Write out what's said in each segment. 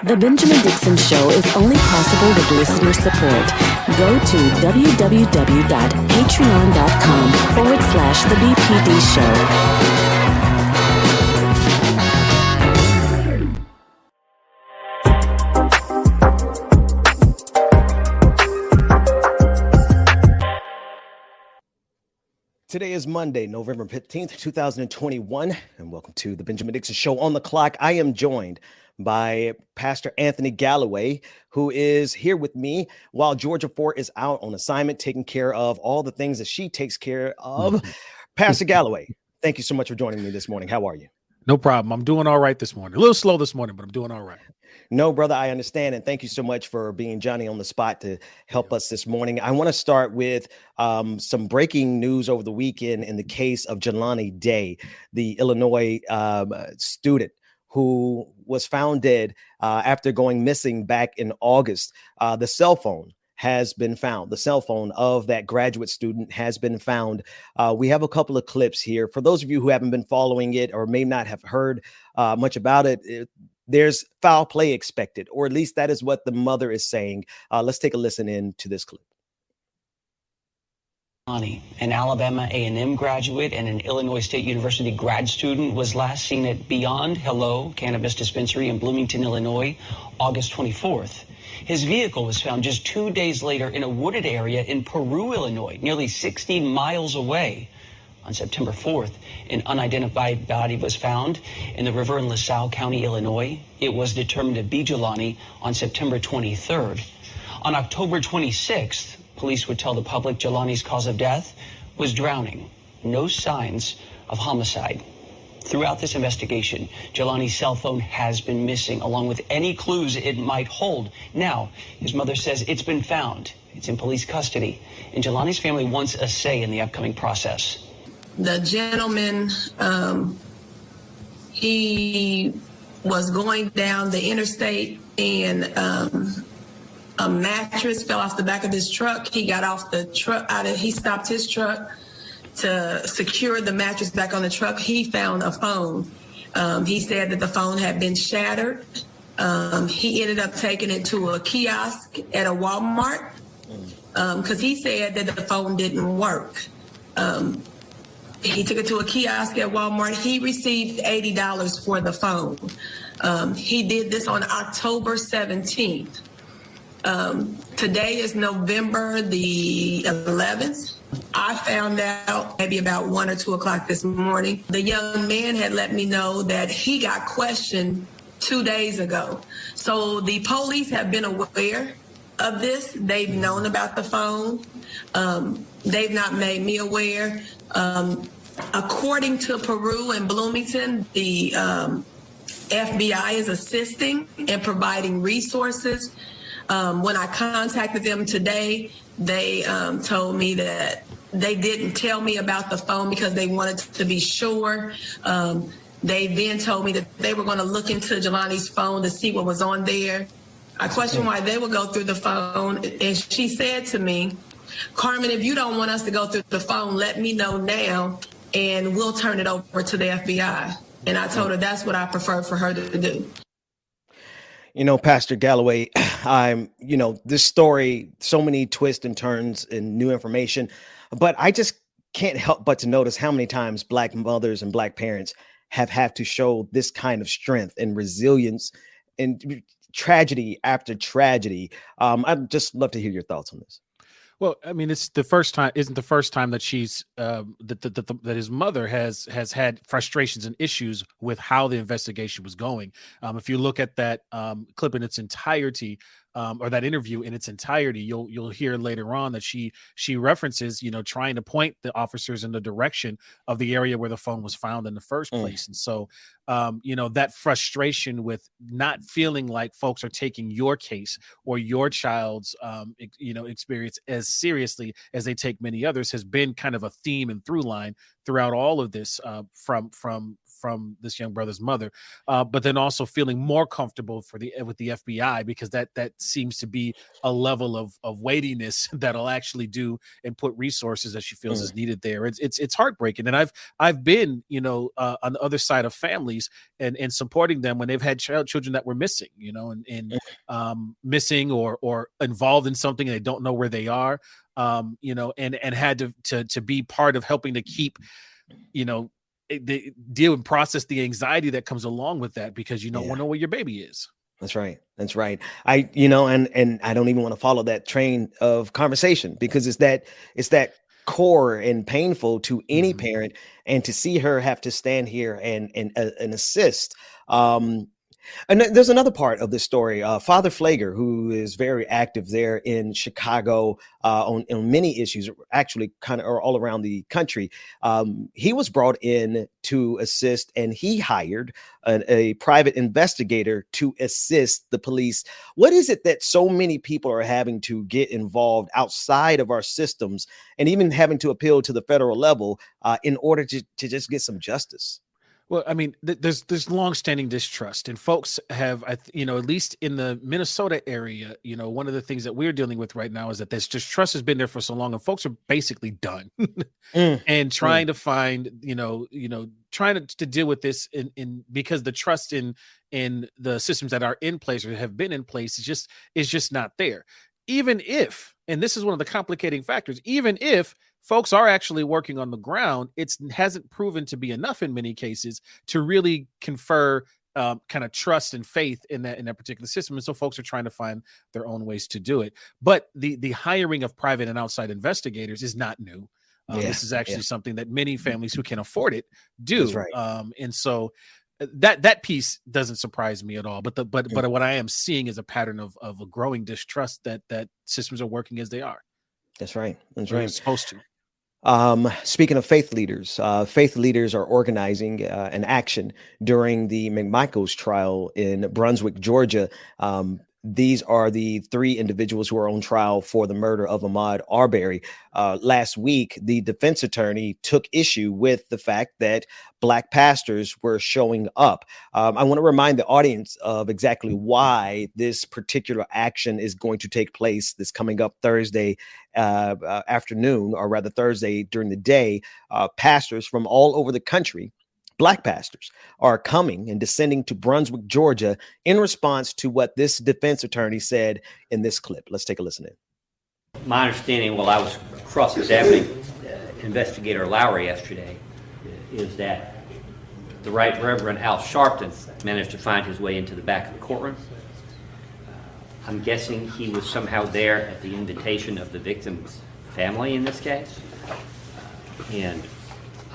The Benjamin Dixon Show is only possible with listener support. Go to www.patreon.com/The BPD Show. Today is Monday, November 15th, 2021, and welcome to the Benjamin Dixon Show. On the clock, I am joined by Pastor Anthony Galloway, who is here with me while Georgia Fort is out on assignment, taking care of all the things that she takes care of. Pastor Galloway, thank you so much for joining me this morning. How are you? No problem. I'm doing all right this morning. A little slow this morning, but I'm doing all right. No, brother, I understand. And thank you so much for being Johnny on the spot to help us this morning. I want to start with some breaking news over the weekend in the case of Jelani Day, the Illinois student who was found dead after going missing back in August. The cell phone has been found. The cell phone of that graduate student has been found. We have a couple of clips here. For those of you who haven't been following it or may not have heard much about it, there's foul play expected, or at least that is what the mother is saying. Let's take a listen in to this clip. An Alabama A&M graduate and an Illinois State University grad student was last seen at Beyond Hello Cannabis Dispensary in Bloomington, Illinois, August 24th. His vehicle was found just 2 days later in a wooded area in Peru, Illinois, nearly 60 miles away. On September 4th, an unidentified body was found in the river in LaSalle County, Illinois. It was determined to be Jelani on September 23rd. On October 26th, police would tell the public Jelani's cause of death was drowning. No signs of homicide. Throughout this investigation, Jelani's cell phone has been missing, along with any clues it might hold. Now, his mother says it's been found. It's in police custody, and Jelani's family wants a say in the upcoming process. The gentleman, he was going down the interstate and a mattress fell off the back of his truck. He got off the truck, he stopped his truck to secure the mattress back on the truck. He found a phone. He said that the phone had been shattered. He ended up taking it to a kiosk at a Walmart because he said that the phone didn't work. He took it to a kiosk at Walmart. He received $80 for the phone. He did this on October 17th. Today is November the 11th. I found out maybe about 1 or 2 o'clock this morning. The young man had let me know that he got questioned 2 days ago. So the police have been aware of this. They've known about the phone. They've not made me aware. According to Peru and Bloomington, the FBI is assisting and providing resources. When I contacted them today, they told me that they didn't tell me about the phone because they wanted to be sure. They then told me that they were going to look into Jelani's phone to see what was on there. I questioned why they would go through the phone, and she said to me, "Carmen, if you don't want us to go through the phone, let me know now, and we'll turn it over to the FBI." And I told her that's what I prefer for her to do. You know, Pastor Galloway, this story, so many twists and turns and new information, but I just can't help but to notice how many times Black mothers and Black parents have had to show this kind of strength and resilience and tragedy after tragedy. I'd just love to hear your thoughts on this. Well, I mean, it's the first time, isn't the first time that she's that his mother has had frustrations and issues with how the investigation was going. If you look at that clip in its entirety, or that interview in its entirety, you'll hear later on that she references, trying to point the officers in the direction of the area where the phone was found in the first place. And so, that frustration with not feeling like folks are taking your case or your child's, experience as seriously as they take many others has been kind of a theme and through line throughout all of this, from from this young brother's mother, but then also feeling more comfortable with the FBI, because that seems to be a level of weightiness that'll actually do and put resources that she feels is needed there. It's heartbreaking, and I've been on the other side of families and supporting them when they've had children that were missing, and missing or involved in something and they don't know where they are, and had to be part of helping to keep, deal and process the anxiety that comes along with that, because you don't know where your baby is. That's right. That's right. And I don't even want to follow that train of conversation, because it's that core and painful to any parent, and to see her have to stand here and assist. And there's another part of this story. Father Flager, who is very active there in Chicago on many issues, actually kind of all around the country. He was brought in to assist, and he hired a private investigator to assist the police. What is it that so many people are having to get involved outside of our systems, and even having to appeal to the federal level in order to just get some justice? Well, I mean, there's longstanding distrust, and folks have, at least in the Minnesota area, one of the things that we're dealing with right now is that this distrust has been there for so long, and folks are basically done and trying to find, trying to deal with this in because the trust in the systems that are in place or have been in place is just not there. Even if, and this is one of the complicating factors, even if folks are actually working on the ground, it hasn't proven to be enough in many cases to really confer kind of trust and faith in that particular system. And so folks are trying to find their own ways to do it. But the hiring of private and outside investigators is not new. This is actually something that many families who can afford it do. That's right. And so that piece doesn't surprise me at all. But what I am seeing is a pattern of a growing distrust that systems are working as they are. That's right. That's right. It's supposed to. Speaking of faith leaders are organizing an action during the McMichael's trial in Brunswick, Georgia. These are the three individuals who are on trial for the murder of Ahmaud Arbery. Last week, the defense attorney took issue with the fact that Black pastors were showing up. I want to remind the audience of exactly why this particular action is going to take place this coming up Thursday afternoon, or rather Thursday during the day. Pastors from all over the country, Black pastors, are coming and descending to Brunswick, Georgia, in response to what this defense attorney said in this clip. Let's take a listen in. My understanding, while I was cross-examining Investigator Lowry yesterday, is that the Right Reverend Al Sharpton managed to find his way into the back of the courtroom. I'm guessing he was somehow there at the invitation of the victim's family in this case. And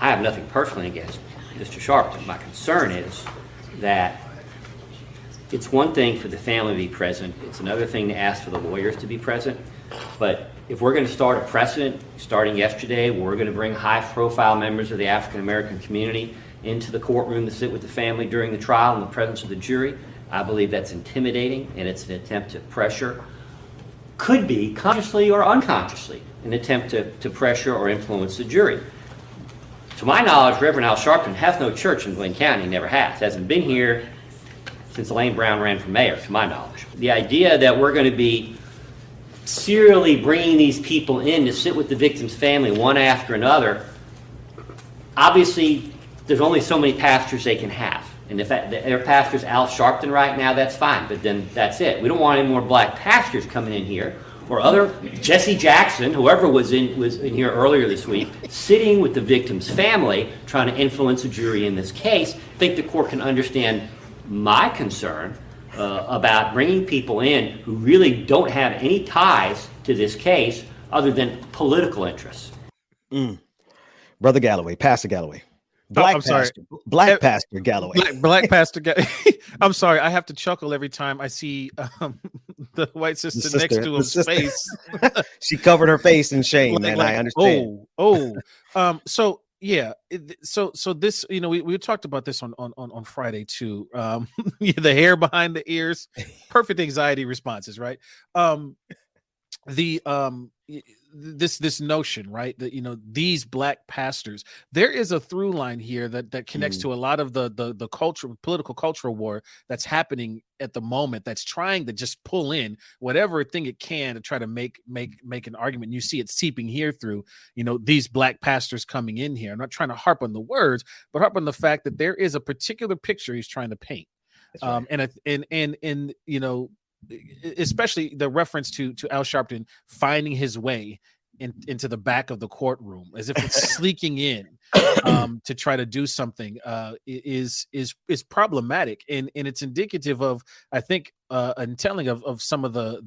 I have nothing personally against Mr. Sharpton. My concern is that it's one thing for the family to be present. It's another thing to ask for the lawyers to be present. But if we're going to start a precedent starting yesterday, where we're going to bring high-profile members of the African-American community into the courtroom to sit with the family during the trial in the presence of the jury, I believe that's intimidating, and it's an attempt to pressure, could be consciously or unconsciously, an attempt to pressure or influence the jury. To my knowledge, Reverend Al Sharpton has no church in Blaine County, never has. Hasn't been here since Elaine Brown ran for mayor, to my knowledge. The idea that we're going to be serially bringing these people in to sit with the victim's family one after another, obviously there's only so many pastors they can have. And if their pastor's Al Sharpton right now, that's fine, but then that's it. We don't want any more Black pastors coming in here, or other Jesse Jackson, whoever was in here earlier this week, sitting with the victim's family, trying to influence a jury in this case. I think the court can understand my concern about bringing people in who really don't have any ties to this case other than political interests. Brother Galloway, Pastor Galloway. Black Pastor Galloway. Black Pastor Galloway. I'm sorry. I have to chuckle every time I see the white sister next to his face. She covered her face in shame, and I understand. So yeah. So this, we talked about this on Friday too. The hair behind the ears, perfect anxiety responses, right? this notion, right, that these black pastors, there is a through line here that connects to a lot of the political war that's happening at the moment, that's trying to just pull in whatever thing it can to try to make an argument. You see it seeping here through these black pastors coming in here. I'm not trying to harp on the words, but harp on the fact that there is a particular picture he's trying to paint. Right. And especially the reference to Al Sharpton finding his way into the back of the courtroom as if it's sneaking in to try to do something is problematic, and it's indicative of, I think, and telling of some of the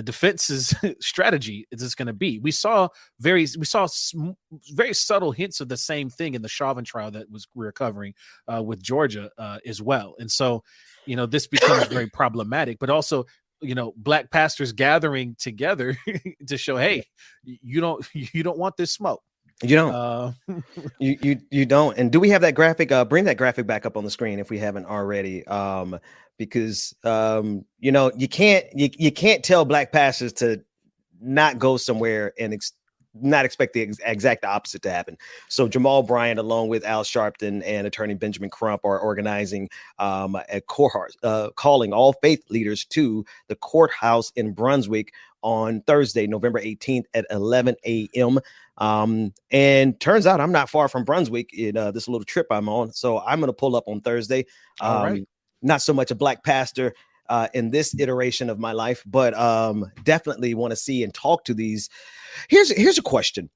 defense's strategy is this going to be. We saw very subtle hints of the same thing in the Chauvin trial that we're covering with Georgia as well. And so, this becomes very problematic, but also, black pastors gathering together to show, hey, you don't want this smoke. You don't. You don't. And do we have that graphic? Bring that graphic back up on the screen if we haven't already. Because you can't tell black pastors to not go somewhere and not expect the exact opposite to happen. So Jamal Bryant, along with Al Sharpton and attorney Benjamin Crump, are organizing a courthouse, calling all faith leaders to the courthouse in Brunswick on Thursday, November 18th at 11 a.m. And turns out I'm not far from Brunswick in this little trip I'm on. So I'm going to pull up on Thursday. All right. Not so much a black pastor in this iteration of my life, but definitely want to see and talk to these. Here's a question.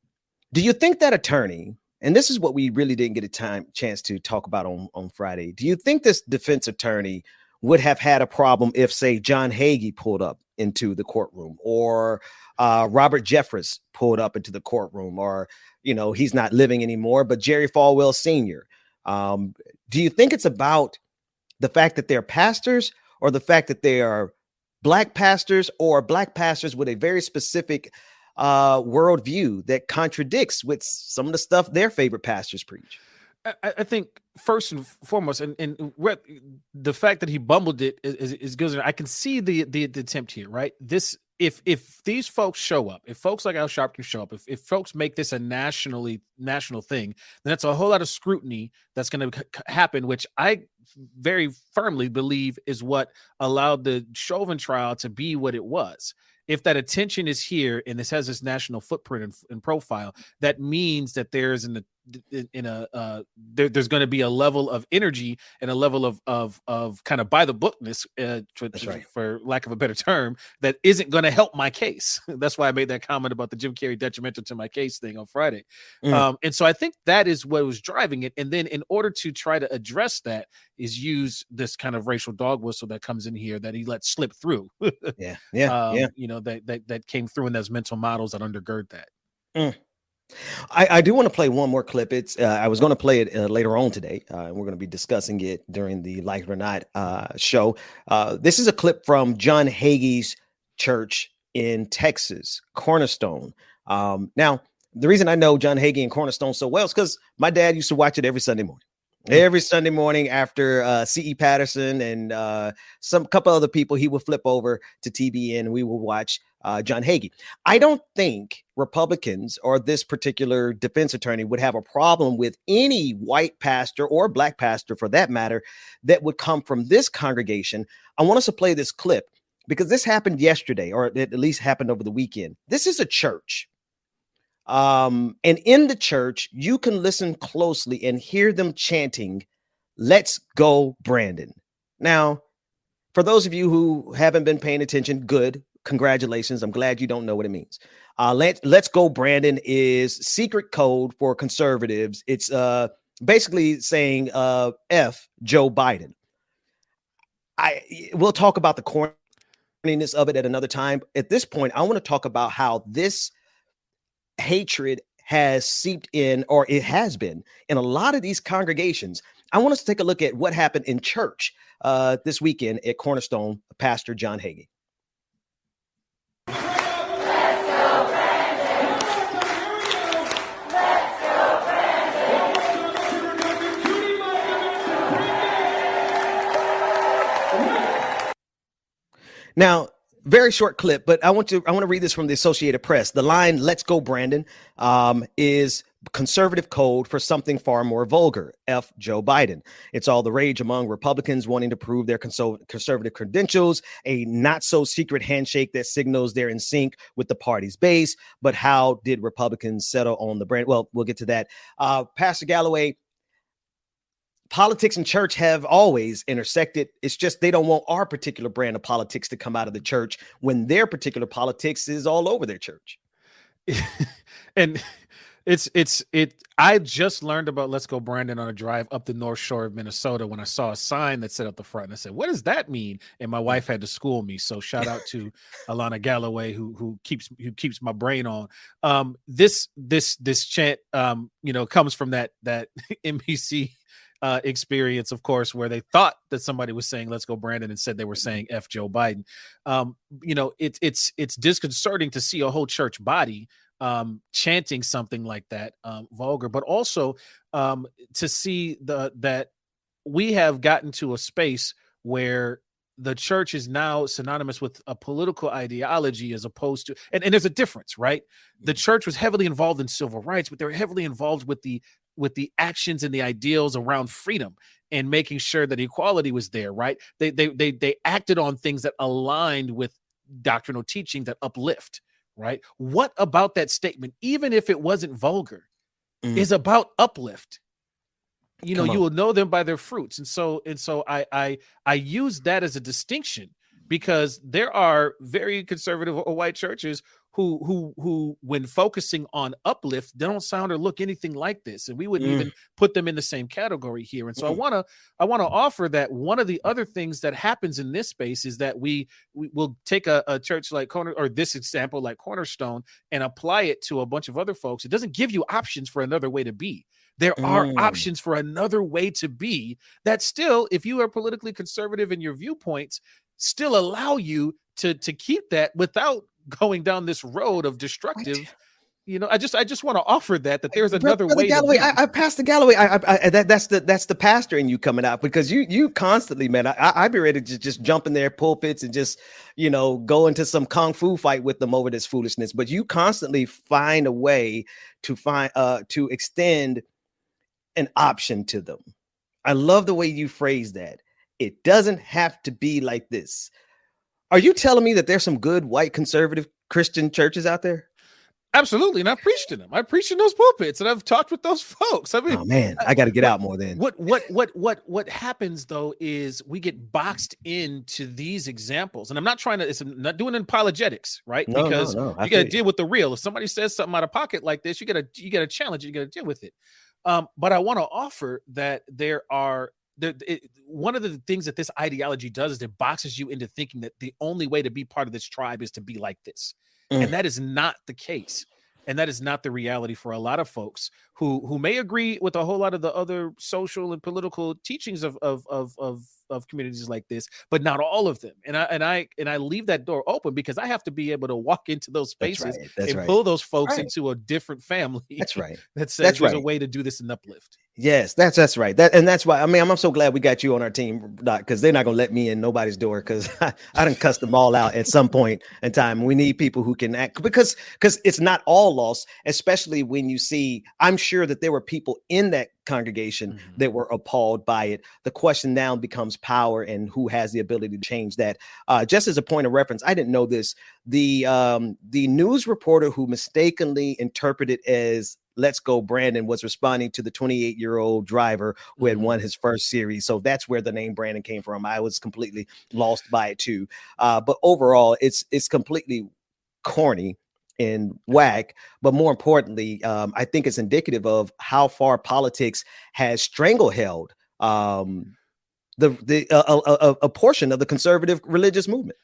Do you think that attorney, and this is what we really didn't get a chance to talk about on Friday, do you think this defense attorney would have had a problem if, say, John Hagee pulled up into the courtroom, or Robert Jeffress pulled up into the courtroom, or, he's not living anymore, but Jerry Falwell Sr.? Do you think it's about the fact that they're pastors, or the fact that they are black pastors, or black pastors with a very specific worldview that contradicts with some of the stuff their favorite pastors preach? I think first and foremost, and the fact that he bumbled it is good. I can see the attempt here, right? If these folks show up, if folks like Al Sharpton show up, if folks make this a national thing, then that's a whole lot of scrutiny that's going to happen, which I very firmly believe is what allowed the Chauvin trial to be what it was. If that attention is here and this has this national footprint and profile, that means that there's there's going to be a level of energy and a level of kind of by the bookness, for lack of a better term, that isn't going to help my case. That's why I made that comment about the Jim Carrey detrimental to my case thing on Friday. And so I think that is what was driving it. And then in order to try to address that is use this kind of racial dog whistle that comes in here that he let slip through. That came through in those mental models that undergird that. I do want to play one more clip. I was going to play it later on today, and we're going to be discussing it during the Like It or Not show. This is a clip from John Hagee's church in Texas, Cornerstone. Now, the reason I know John Hagee and Cornerstone so well is because my dad used to watch it every Sunday morning. Every Sunday morning after C.E. Patterson and some couple other people, he would flip over to TBN and we would watch John Hagee. I don't think Republicans or this particular defense attorney would have a problem with any white pastor or black pastor, for that matter, that would come from this congregation. I want us to play this clip because this happened yesterday, or it at least happened over the weekend. This is a church. And in the church, you can listen closely and hear them chanting, "Let's go, Brandon." Now, for those of you who haven't been paying attention, good. Congratulations. I'm glad you don't know what it means. Let's go, Brandon is secret code for conservatives. It's basically saying F Joe Biden. We'll talk about the corniness of it at another time. At this point, I want to talk about how this hatred has seeped in, or it has been in a lot of these congregations. I want us to take a look at what happened in church this weekend at Cornerstone, Pastor John Hagee. Now, very short clip, but I want to read this from the Associated Press. The line "Let's go, Brandon" is conservative code for something far more vulgar. F. Joe Biden. It's all the rage among Republicans wanting to prove their conservative credentials, a not so secret handshake that signals they're in sync with the party's base. But how did Republicans settle on the brand? Well, we'll get to that. Pastor Galloway, politics and church have always intersected. It's just they don't want our particular brand of politics to come out of the church when their particular politics is all over their church. And I just learned about Let's Go Brandon on a drive up the North Shore of Minnesota when I saw a sign that said up the front, and I said, what does that mean? And my wife had to school me. So shout out to Alana Galloway who keeps my brain on. This chant comes from that NBC experience, of course, where they thought that somebody was saying "Let's go, Brandon," and said they were saying "F Joe Biden." It's disconcerting to see a whole church body chanting something like that, vulgar, but also to see that we have gotten to a space where the church is now synonymous with a political ideology as opposed to, and there's a difference, right? The church was heavily involved in civil rights, but they were heavily involved with the actions and the ideals around freedom and making sure that equality was there, right? They acted on things that aligned with doctrinal teaching that uplift, right? What about that statement, even if it wasn't vulgar, is about uplift? You will know them by their fruits. And so I use that as a distinction because there are very conservative or white churches who when focusing on uplift, they don't sound or look anything like this. And we wouldn't even put them in the same category here. And so I want to offer that one of the other things that happens in this space is that we will take a church like this example like Cornerstone and apply it to a bunch of other folks. It doesn't give you options for another way to be. There are options for another way to be that still, if you are politically conservative in your viewpoints, still allow you to keep that without going down this road of destructive. I just want to offer that there's another way. Galloway, Pastor Galloway, that's the pastor in you coming out, because you constantly, man, I'd be ready to just jump in their pulpits and just go into some kung fu fight with them over this foolishness. But you constantly find a way to extend an option to them. I love the way you phrase that. It doesn't have to be like this. Are you telling me that there's some good white conservative Christian churches out there? Absolutely. And I've preached in them. I preached in those pulpits and I've talked with those folks. I mean, oh man, I got to get out more then. What happens though is we get boxed into these examples, and I'm not not doing apologetics, right? No, because no, you got to deal with the real. If somebody says something out of pocket like this, you got to challenge it. You got to deal with it. But I want to offer that one of the things that this ideology does is it boxes you into thinking that the only way to be part of this tribe is to be like this. And that is not the case. And that is not the reality for a lot of folks who may agree with a whole lot of the other social and political teachings of communities like this, but not all of them. And I leave that door open because I have to be able to walk into those spaces and pull those folks into a different family. That's right. That says there's a way to do this and uplift. Yes, that's right. That's why. I mean, I'm so glad we got you on our team, Doc, because they're not gonna let me in nobody's door because I done cussed them all out at some point in time. We need people who can act because it's not all lost, especially when you see. I'm sure that there were people in that congregation that were appalled by it. The question now becomes power and who has the ability to change that. Just as a point of reference, I didn't know this. The news reporter who mistakenly interpreted as "Let's go, Brandon" was responding to the 28-year-old driver who had won his first series. So that's where the name Brandon came from. I was completely lost by it too. But overall, it's completely corny and whack. But more importantly, I think it's indicative of how far politics has strangleheld a portion of the conservative religious movement.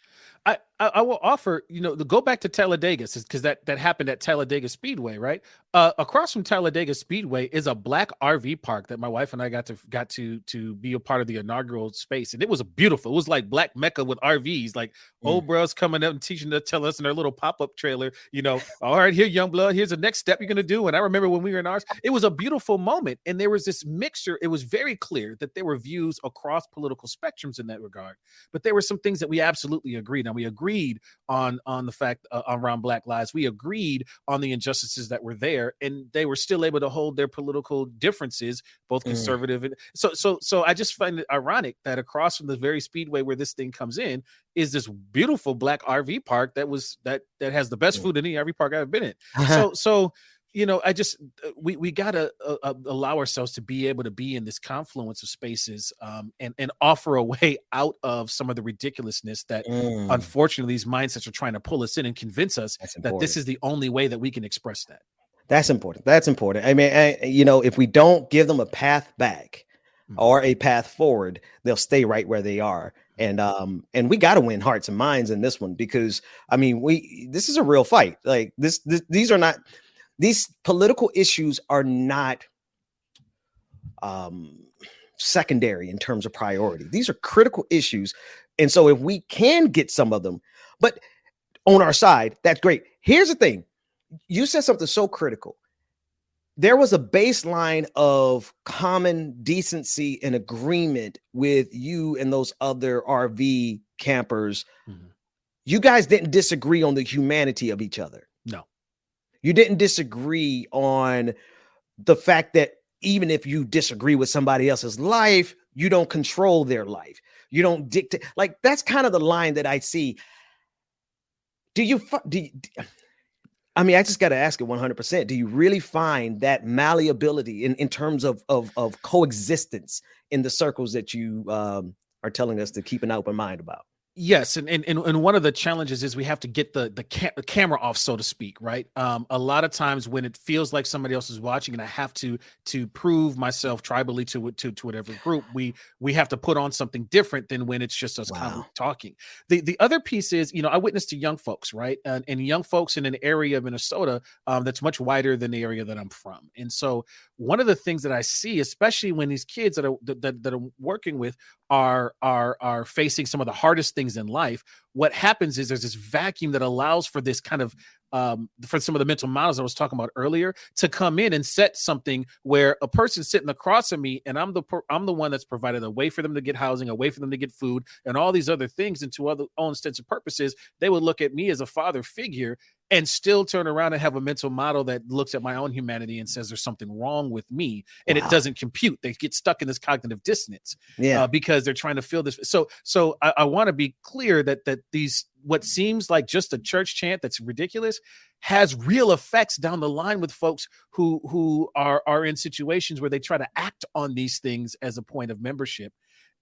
I will offer, to go back to Talladega, because that happened at Talladega Speedway, right? Across from Talladega Speedway is a black RV park that my wife and I got to be a part of the inaugural space, and it was beautiful. It was like Black Mecca with RVs, like old bros coming up and teaching to tell us in their little pop-up trailer, all right, here, young blood, here's the next step you're gonna do. And I remember when we were in ours, it was a beautiful moment, and there was this mixture. It was very clear that there were views across political spectrums in that regard, but there were some things that we absolutely agreed on. We agreed agreed on the fact around Black Lives. We agreed on the injustices that were there, and they were still able to hold their political differences, both conservative and so I just find it ironic that across from the very speedway where this thing comes in is this beautiful Black RV park that has the best food in any RV park I've ever been in. So I just we gotta allow ourselves to be able to be in this confluence of spaces, and offer a way out of some of the ridiculousness that unfortunately these mindsets are trying to pull us in and convince us that this is the only way that we can express that. That's important. I mean, if we don't give them a path back or a path forward, they'll stay right where they are. And we got to win hearts and minds in this one, because I mean, this is a real fight. Like these political issues are not secondary in terms of priority. These are critical issues. And so if we can get some of them, but on our side, that's great. Here's the thing. You said something so critical. There was a baseline of common decency and agreement with you and those other RV campers. You guys didn't disagree on the humanity of each other. No. You didn't disagree on the fact that even if you disagree with somebody else's life, you don't control their life. You don't dictate. Like, that's kind of the line that I see. I mean, I just got to ask it 100%. Do you really find that malleability in terms of coexistence in the circles that you are telling us to keep an open mind about? Yes, and one of the challenges is we have to get the camera off, so to speak, right? A lot of times when it feels like somebody else is watching and I have to prove myself tribally to whatever group, we have to put on something different than when it's just us kind of talking. The other piece is, I witnessed to young folks, right? And young folks in an area of Minnesota that's much wider than the area that I'm from. And so one of the things that I see, especially when these kids that I'm working with are facing some of the hardest things in life, what happens is there's this vacuum that allows for this kind of for some of the mental models I was talking about earlier to come in and set something where a person sitting across from me and I'm the one that's provided a way for them to get housing, a way for them to get food, and all these other things. And to other own intents and purposes, they would look at me as a father figure and still turn around and have a mental model that looks at my own humanity and says there's something wrong with me, and it doesn't compute. They get stuck in this cognitive dissonance because they're trying to feel this. So I want to be clear that these, what seems like just a church chant that's ridiculous, has real effects down the line with folks who are in situations where they try to act on these things as a point of membership.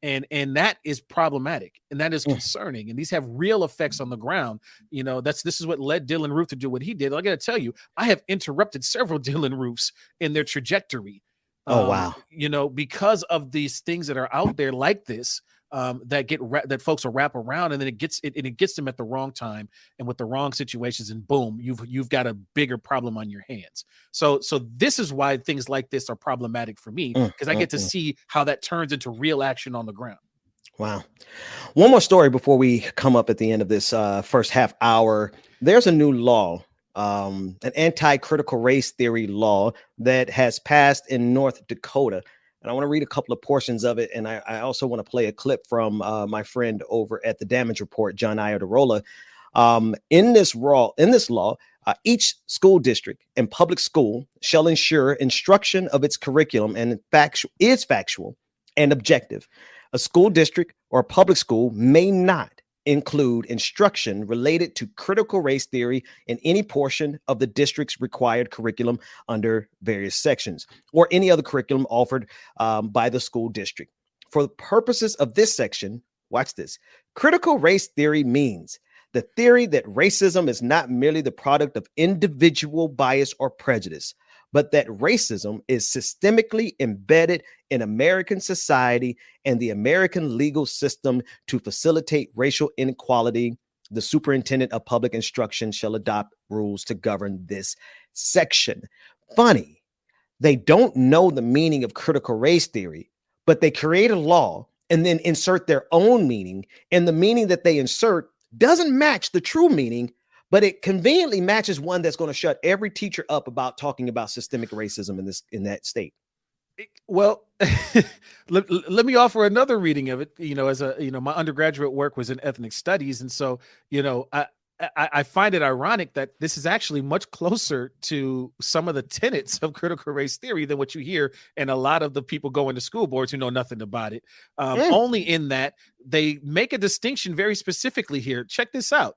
And that is problematic, and that is concerning. And these have real effects on the ground. This is what led Dylan Roof to do what he did. I got to tell you, I have interrupted several Dylan Roofs in their trajectory. Because of these things that are out there like this, that folks will wrap around, and then it gets them at the wrong time and with the wrong situations, and boom, you've got a bigger problem on your hands. So this is why things like this are problematic for me, because I get to see how that turns into real action on the ground. Wow. One more story before we come up at the end of this first half hour. There's a new law, an anti-critical race theory law that has passed in North Dakota. And I want to read a couple of portions of it. And I also want to play a clip from my friend over at the Damage Report, John Iadarola. In this law, each school district and public school shall ensure instruction of its curriculum and is factual and objective. A school district or public school may not include instruction related to critical race theory in any portion of the district's required curriculum under various sections, or any other curriculum offered by the school district. For the purposes of this section, watch this. Critical race theory means the theory that racism is not merely the product of individual bias or prejudice, but that racism is systemically embedded in American society and the American legal system to facilitate racial inequality. The superintendent of public instruction shall adopt rules to govern this section. Funny, they don't know the meaning of critical race theory, but they create a law and then insert their own meaning, and the meaning that they insert doesn't match the true meaning, but it conveniently matches one that's going to shut every teacher up about talking about systemic racism in that state. Well, let me offer another reading of it. As my undergraduate work was in ethnic studies, and so I find it ironic that this is actually much closer to some of the tenets of critical race theory than what you hear and a lot of the people going to school boards who know nothing about it. Only in that they make a distinction very specifically here. Check this out.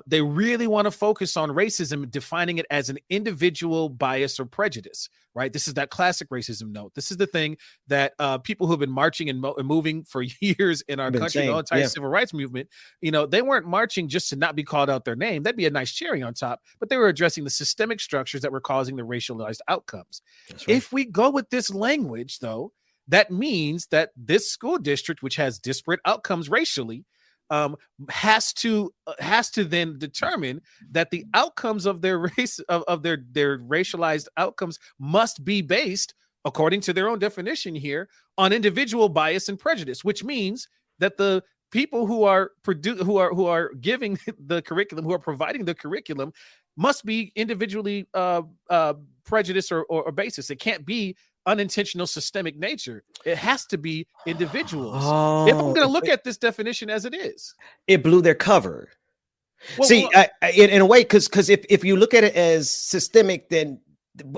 They really want to focus on racism, defining it as an individual bias or prejudice, right? This is that classic racism note. This is the thing that people who have been marching and moving for years in our country, the entire civil rights movement, they weren't marching just to not be called out their name. That'd be a nice cherry on top, but they were addressing the systemic structures that were causing the racialized outcomes. Right. If we go with this language, though, that means that this school district, which has disparate outcomes racially, has to then determine that the outcomes of their race of their racialized outcomes must be based, according to their own definition here, on individual bias and prejudice, which means that the people who are giving the curriculum, who are providing the curriculum, must be individually prejudiced or basis. It can't be unintentional systemic nature. It has to be individuals. If I'm going to look at this definition as it is, it blew their cover. Well, see, in a way, because if you look at it as systemic, then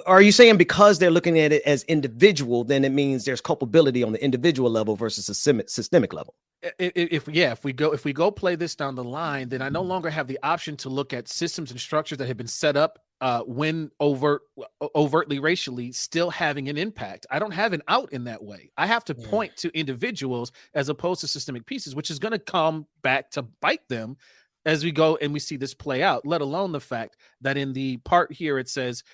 are you saying because they're looking at it as individual, then it means there's culpability on the individual level versus a systemic level? If we go play this down the line, then I no longer have the option to look at systems and structures that have been set up when overtly racially still having an impact. I don't have an out in that way. I have to point to individuals as opposed to systemic pieces, which is going to come back to bite them as we go and we see this play out, let alone the fact that in the part here, it says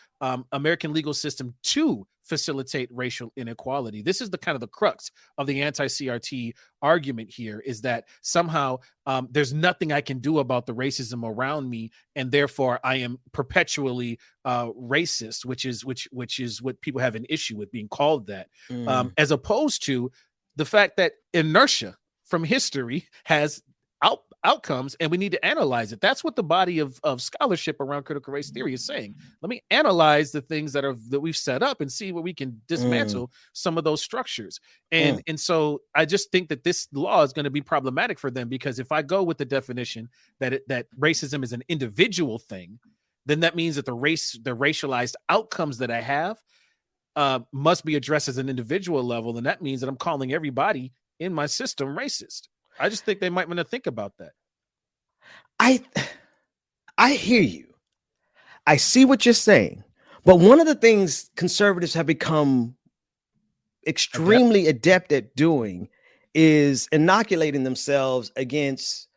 American legal system to facilitate racial inequality. This is the kind of the crux of the anti-CRT argument here, is that somehow there's nothing I can do about the racism around me, and therefore I am perpetually racist, which is what people have an issue with being called that, as opposed to the fact that inertia from history has outcomes, and we need to analyze it. That's what the body of scholarship around critical race theory is saying. Let me analyze the things that we've set up and see where we can dismantle some of those structures. And so I just think that this law is going to be problematic for them, because if I go with the definition that racism is an individual thing, then that means that the racialized outcomes that I have must be addressed as an individual level, and that means that I'm calling everybody in my system racist. I just think they might want to think about that. I hear you. I see what you're saying. But one of the things conservatives have become extremely adept at doing is inoculating themselves against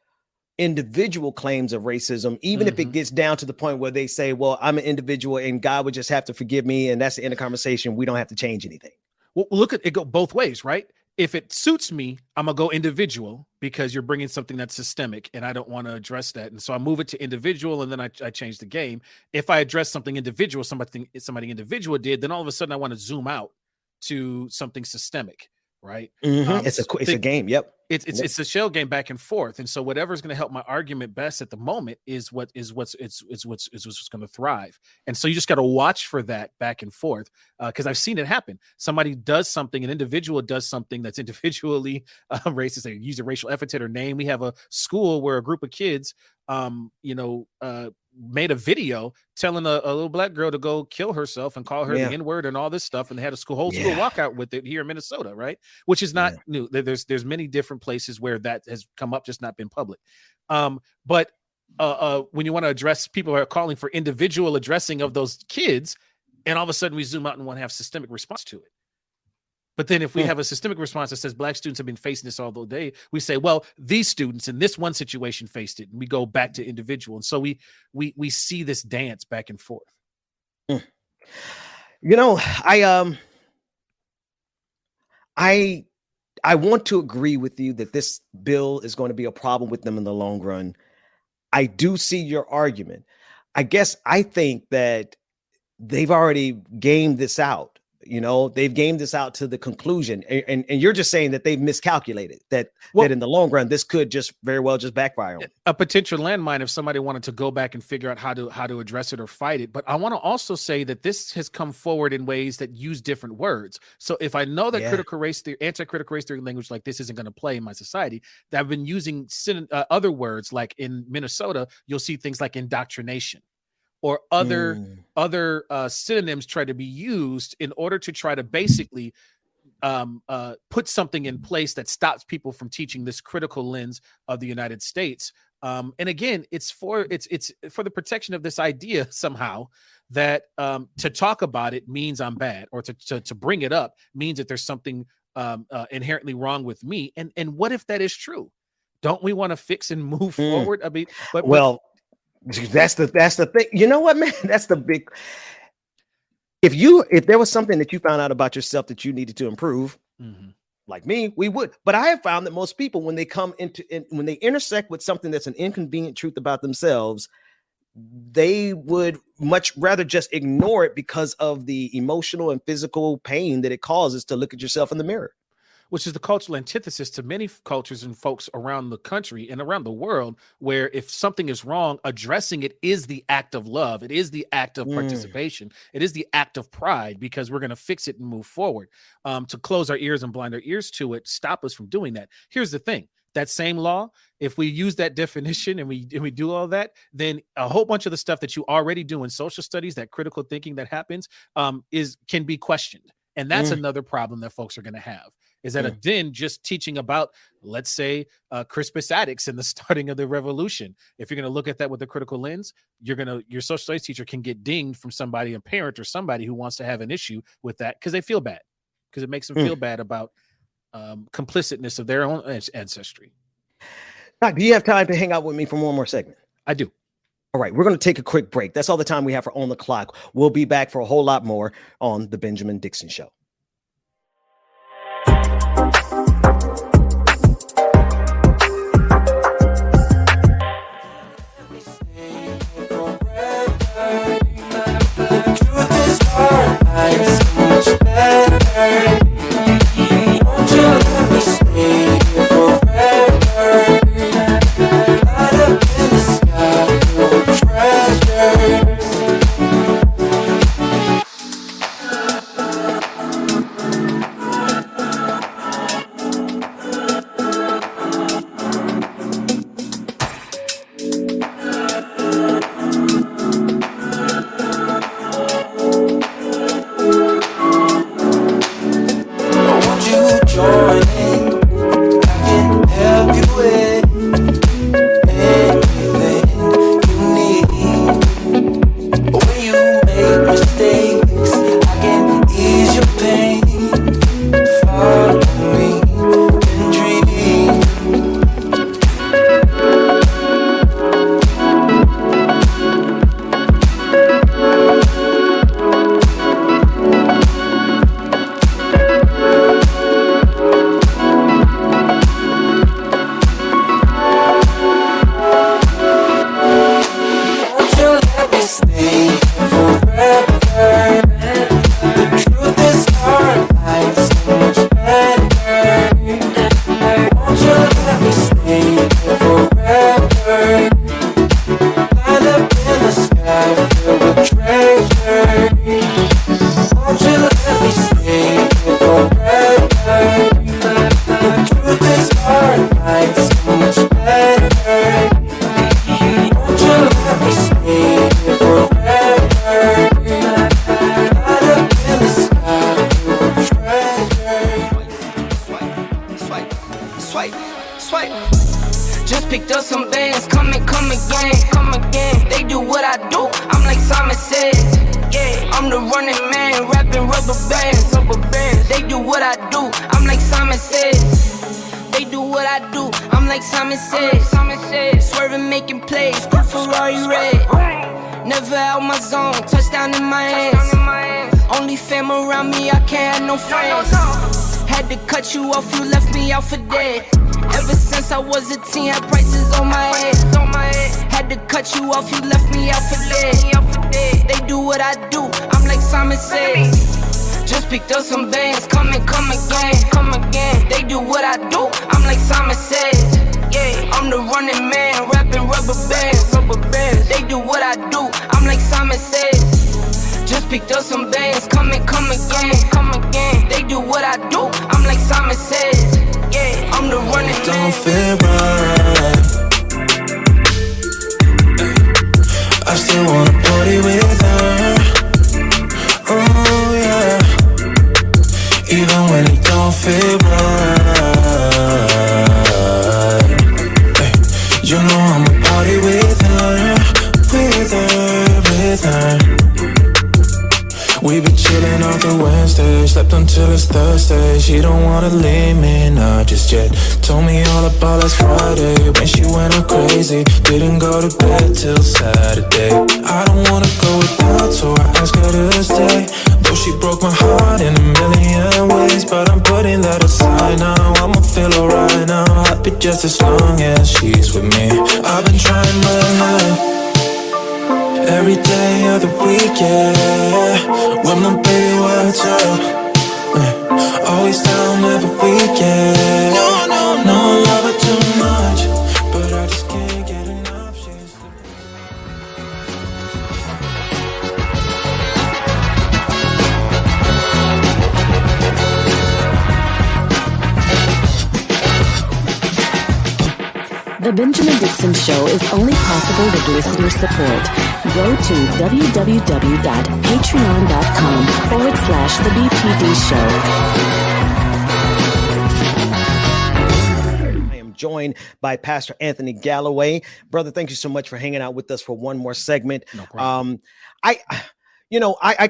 individual claims of racism, even if it gets down to the point where they say, well, I'm an individual and God would just have to forgive me, and that's the end of the conversation. We don't have to change anything. Well, look at it, go both ways, right? If it suits me, I'm going to go individual because you're bringing something that's systemic and I don't want to address that. And so I move it to individual, and then I change the game. If I address something individual, somebody individual did, then all of a sudden I want to zoom out to something systemic, right? It's a game. Yep. It's a shell game back and forth. And so whatever's going to help my argument best at the moment is what's going to thrive. And so you just got to watch for that back and forth, because I've seen it happen. Somebody does something, an individual does something that's individually racist. They use a racial epithet or name. We have a school where a group of kids, made a video telling a little black girl to go kill herself and call her the N-word and all this stuff, and they had a whole school walkout with it here in Minnesota, right? Which is not new. There's many different places where that has come up, just not been public. But when you want to address, people are calling for individual addressing of those kids, and all of a sudden we zoom out and want to have systemic response to it. But then if we have a systemic response that says black students have been facing this all the day, we say, well, these students in this one situation faced it, and we go back to individual. And so we see this dance back and forth. I want to agree with you that this bill is going to be a problem with them in the long run. I do see your argument. I guess I think that they've already gamed this out. You know, they've gamed this out to the conclusion, and you're just saying that they've miscalculated that in the long run this could just very well just backfire on them. A potential landmine if somebody wanted to go back and figure out how to address it or fight it. But I want to also say that this has come forward in ways that use different words. So if I know that critical race theory, anti-critical race theory language like this isn't going to play in my society, that I've been using other words, like in Minnesota, you'll see things like indoctrination. Or other synonyms try to be used in order to try to basically put something in place that stops people from teaching this critical lens of the United States. And again, it's for the protection of this idea somehow that to talk about it means I'm bad, or to bring it up means that there's something inherently wrong with me. And what if that is true? Don't we want to fix and move forward? I mean, that's the thing. You know what, man? That's the big. If there was something that you found out about yourself that you needed to improve, like me, we would. But I have found that most people, when they when they intersect with something that's an inconvenient truth about themselves, they would much rather just ignore it because of the emotional and physical pain that it causes to look at yourself in the mirror. Which is the cultural antithesis to many cultures and folks around the country and around the world, where if something is wrong, addressing it is the act of love. It is the act of participation. It is the act of pride, because we're going to fix it and move forward. To close our ears and blind our ears to it, stop us from doing that. Here's the thing. That same law, if we use that definition and we do all that, then a whole bunch of the stuff that you already do in social studies, that critical thinking that happens, can be questioned. And that's another problem that folks are going to have. Is that then just teaching about, let's say, Crispus Attucks and the starting of the revolution. If you're going to look at that with a critical lens, your social studies teacher can get dinged from somebody, a parent or somebody who wants to have an issue with that because they feel bad, because it makes them feel bad about complicitness of their own ancestry. Doc, do you have time to hang out with me for one more segment? I do. All right, we're going to take a quick break. That's all the time we have for On the Clock. We'll be back for a whole lot more on The Benjamin Dixon Show. Just picked up some bands, come again. They do what I do, I'm like Simon Says. Yeah, I'm the running man, rapping rubber bands. They do what I do, I'm like Simon Says. Just picked up some bands, come again. They do what I do, I'm like Simon Says. Yeah, I'm the running man. Don't feel right. I still wanna party with her. Oh yeah. Even when it don't feel right. You know I'ma party with her. We been chillin' on through Wednesday, slept until it's Thursday. She don't wanna leave me, not just yet. Told me all about last Friday, when she went all crazy. Didn't go to bed till Saturday. I don't wanna go without, so I asked her to stay. Though she broke my heart in a million ways, but I'm putting that aside now. I'ma feel alright now, happy just as long as she's with me. I've been trying my life every day of the week, yeah. With my baby, what's up? Always down every weekend. No, I love her too much, but I just can't get enough. She's The Benjamin Dixon Show is only possible with listener support. Go to www.patreon.com/The BPD Show. I am joined by Pastor Anthony Galloway. Brother, thank you so much for hanging out with us for one more segment. No problem. I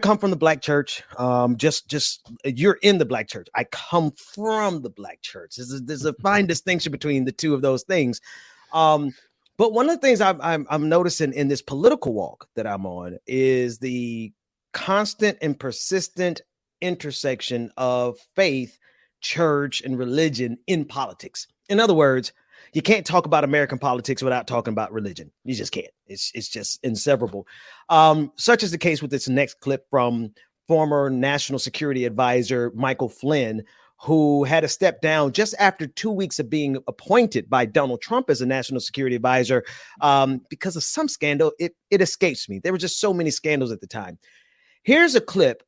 come from the Black church. You're in the Black church. I come from the Black church. There's a fine distinction between the two of those things. But one of the things I'm noticing in this political walk that I'm on is the constant and persistent intersection of faith, church, and religion in politics. In other words, you can't talk about American politics without talking about religion. You just can't. It's just inseparable. Such is the case with this next clip from former National Security Advisor Michael Flynn, who had to step down just after 2 weeks of being appointed by Donald Trump as a National Security Advisor because of some scandal. It escapes me. There were just so many scandals at the time. Here's a clip.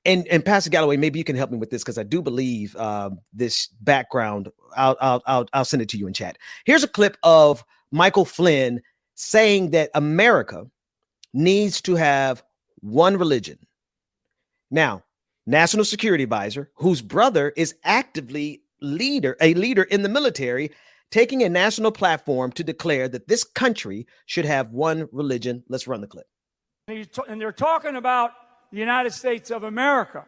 And Pastor Galloway, maybe you can help me with this because I do believe this background. I'll send it to you in chat. Here's a clip of Michael Flynn saying that America needs to have one religion. Now, National Security Advisor, whose brother is actively a leader in the military, taking a national platform to declare that this country should have one religion. Let's run the clip. And they're talking about the United States of America.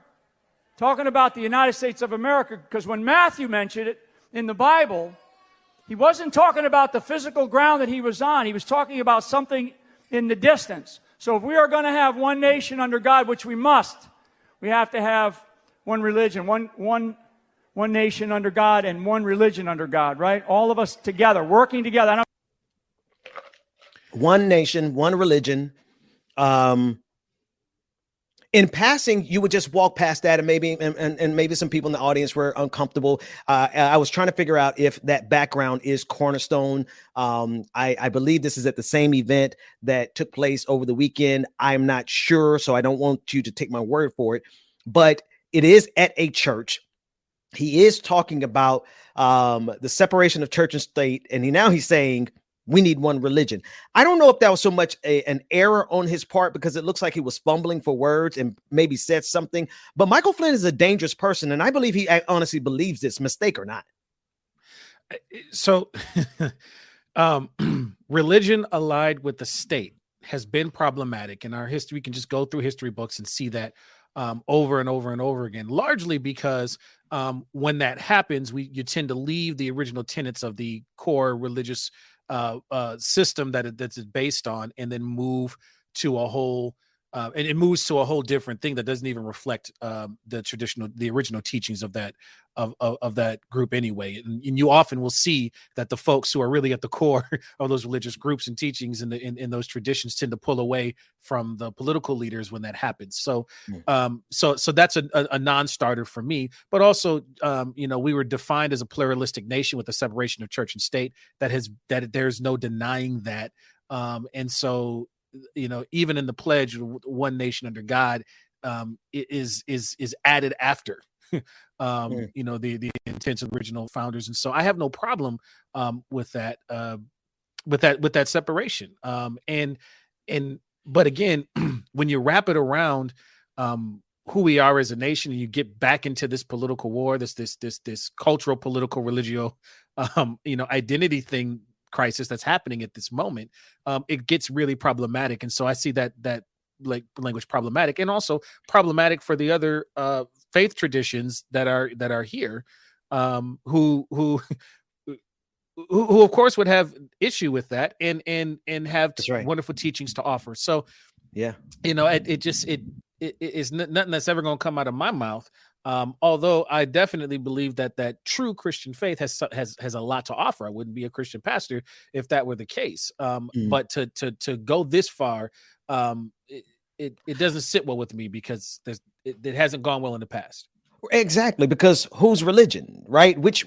Talking about the United States of America, because when Matthew mentioned it in the Bible, he wasn't talking about the physical ground that he was on. He was talking about something in the distance. So if we are going to have one nation under God, which we must, we have to have one religion, one nation under God and one religion under God, right? All of us together, working together. One nation, one religion. In passing, you would just walk past that, and maybe some people in the audience were uncomfortable. I was trying to figure out if that background is Cornerstone. I believe this is at the same event that took place over the weekend. I'm not sure, so I don't want you to take my word for it. But it is at a church. He is talking about the separation of church and state, and he's saying we need one religion. I don't know if that was so much an error on his part, because it looks like he was fumbling for words and maybe said something. But Michael Flynn is a dangerous person, and I believe he honestly believes this, mistake or not. So religion allied with the state has been problematic in our history. We can just go through history books and see that over and over and over again, largely because when that happens, you tend to leave the original tenets of the core religious system that's based on, and then move to a whole and it moves to a whole different thing that doesn't even reflect the original teachings of that that group anyway. And you often will see that the folks who are really at the core of those religious groups and teachings in those traditions tend to pull away from the political leaders when that happens. So so that's a non-starter for me. But also, we were defined as a pluralistic nation with a separation of church and state that there's no denying that. And so, even in the pledge, one nation under God, is added after, the intents of the original founders. And so I have no problem with that separation. But again, when you wrap it around who we are as a nation, and you get back into this political war, this cultural, political, religio, identity thing, crisis that's happening at this moment, it gets really problematic. And so I see that like language problematic, and also problematic for the other faith traditions that are here, who of course would have issue with that and have wonderful teachings to offer. So it is nothing that's ever going to come out of my mouth. Although I definitely believe that true Christian faith has a lot to offer. I wouldn't be a Christian pastor if that were the case. But to go this far, it doesn't sit well with me, because it hasn't gone well in the past. Exactly, because whose religion, right? Which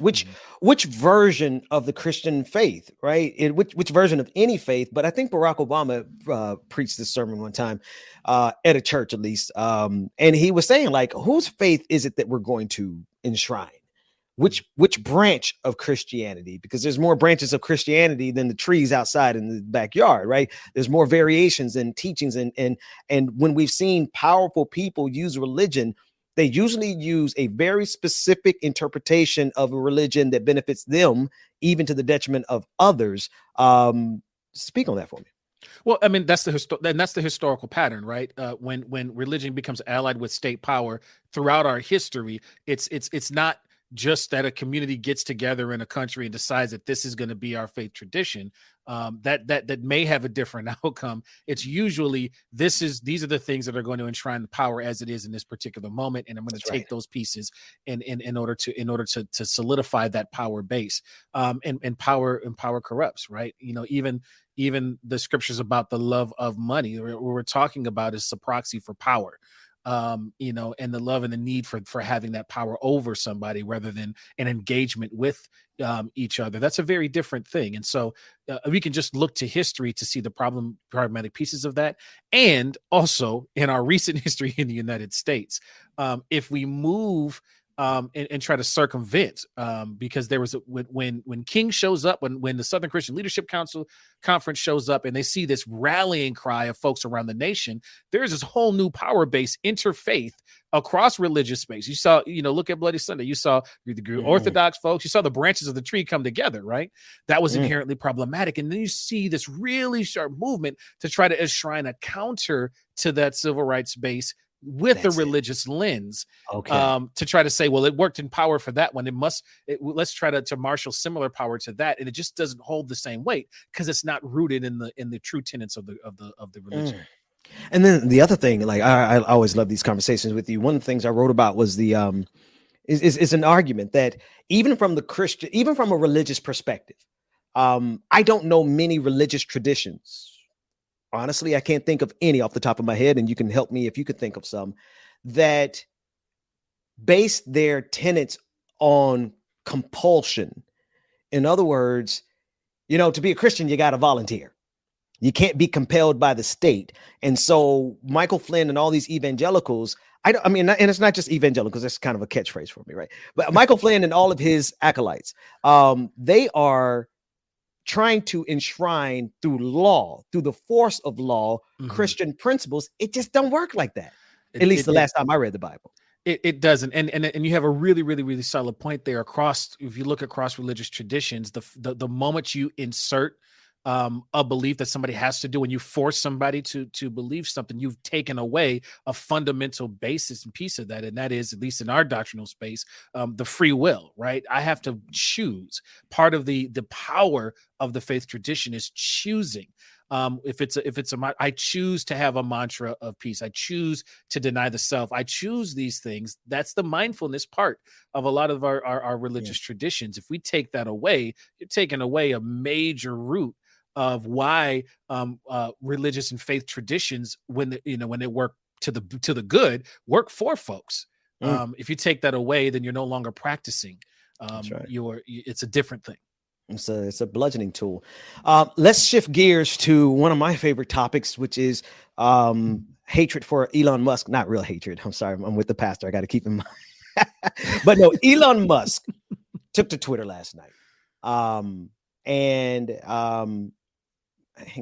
version of the Christian faith, right? Which version of any faith? But I think Barack Obama preached this sermon one time at a church, at least, and he was saying, like, whose faith is it that we're going to enshrine? Which branch of Christianity? Because there's more branches of Christianity than the trees outside in the backyard, right? There's more variations and teachings, and when we've seen powerful people use religion, they usually use a very specific interpretation of a religion that benefits them, even to the detriment of others. Speak on that for me. Well, I mean, that's the historical pattern, right? When religion becomes allied with state power throughout our history, it's not just that a community gets together in a country and decides that this is going to be our faith tradition. That may have a different outcome. It's usually these are the things that are going to enshrine the power as it is in this particular moment, and I'm going to take those pieces in order to solidify that power base. And power corrupts, right? Even the scriptures about the love of money, what we're talking about is a proxy for power. And the love and the need for having that power over somebody rather than an engagement with each other. That's a very different thing. And so we can just look to history to see the problematic pieces of that. And also in our recent history in the United States, if we move and try to circumvent, because there was when King shows up, when the Southern Christian Leadership Council conference shows up, and they see this rallying cry of folks around the nation, there's this whole new power base, interfaith across religious space. You saw, look at Bloody Sunday. You saw the Orthodox folks. You saw the branches of the tree come together, right? That was inherently problematic. And then you see this really sharp movement to try to enshrine a counter to that civil rights base with the religious lens, to try to say, well, it worked in power for that one. Let's try to marshal similar power to that, and it just doesn't hold the same weight because it's not rooted in the true tenets of the religion. And then the other thing, like I always love these conversations with you. One of the things I wrote about was the is an argument that even from a religious perspective, I don't know many religious traditions. Honestly, I can't think of any off the top of my head, and you can help me if you could think of some that base their tenets on compulsion. In other words, to be a Christian, you got to volunteer. You can't be compelled by the state. And so Michael Flynn and all these evangelicals, and it's not just evangelicals, that's kind of a catchphrase for me, right? But Michael Flynn and all of his acolytes, they are trying to enshrine through the force of law, Christian principles. It just don't work like that. At least the last time I read the Bible. It doesn't. And you have a really, really, really solid point there. If you look across religious traditions, the moment you insert a belief that somebody has to do, and you force somebody to believe something, you've taken away a fundamental basis and piece of that. And that is, at least in our doctrinal space, the free will, right? I have to choose. Part of the power of the faith tradition is choosing. If it's I choose to have a mantra of peace. I choose to deny the self. I choose these things. That's the mindfulness part of a lot of our religious traditions. If we take that away, you're taking away a major root of why religious and faith traditions, when they work to the good, work for folks. If you take that away, then you're no longer practicing. That's right. It's a different thing. It's a bludgeoning tool. Let's shift gears to one of my favorite topics, which is hatred for Elon Musk. Not real hatred. I'm sorry. I'm with the pastor. I got to keep in mind. But no, Elon Musk took to Twitter last night. Hang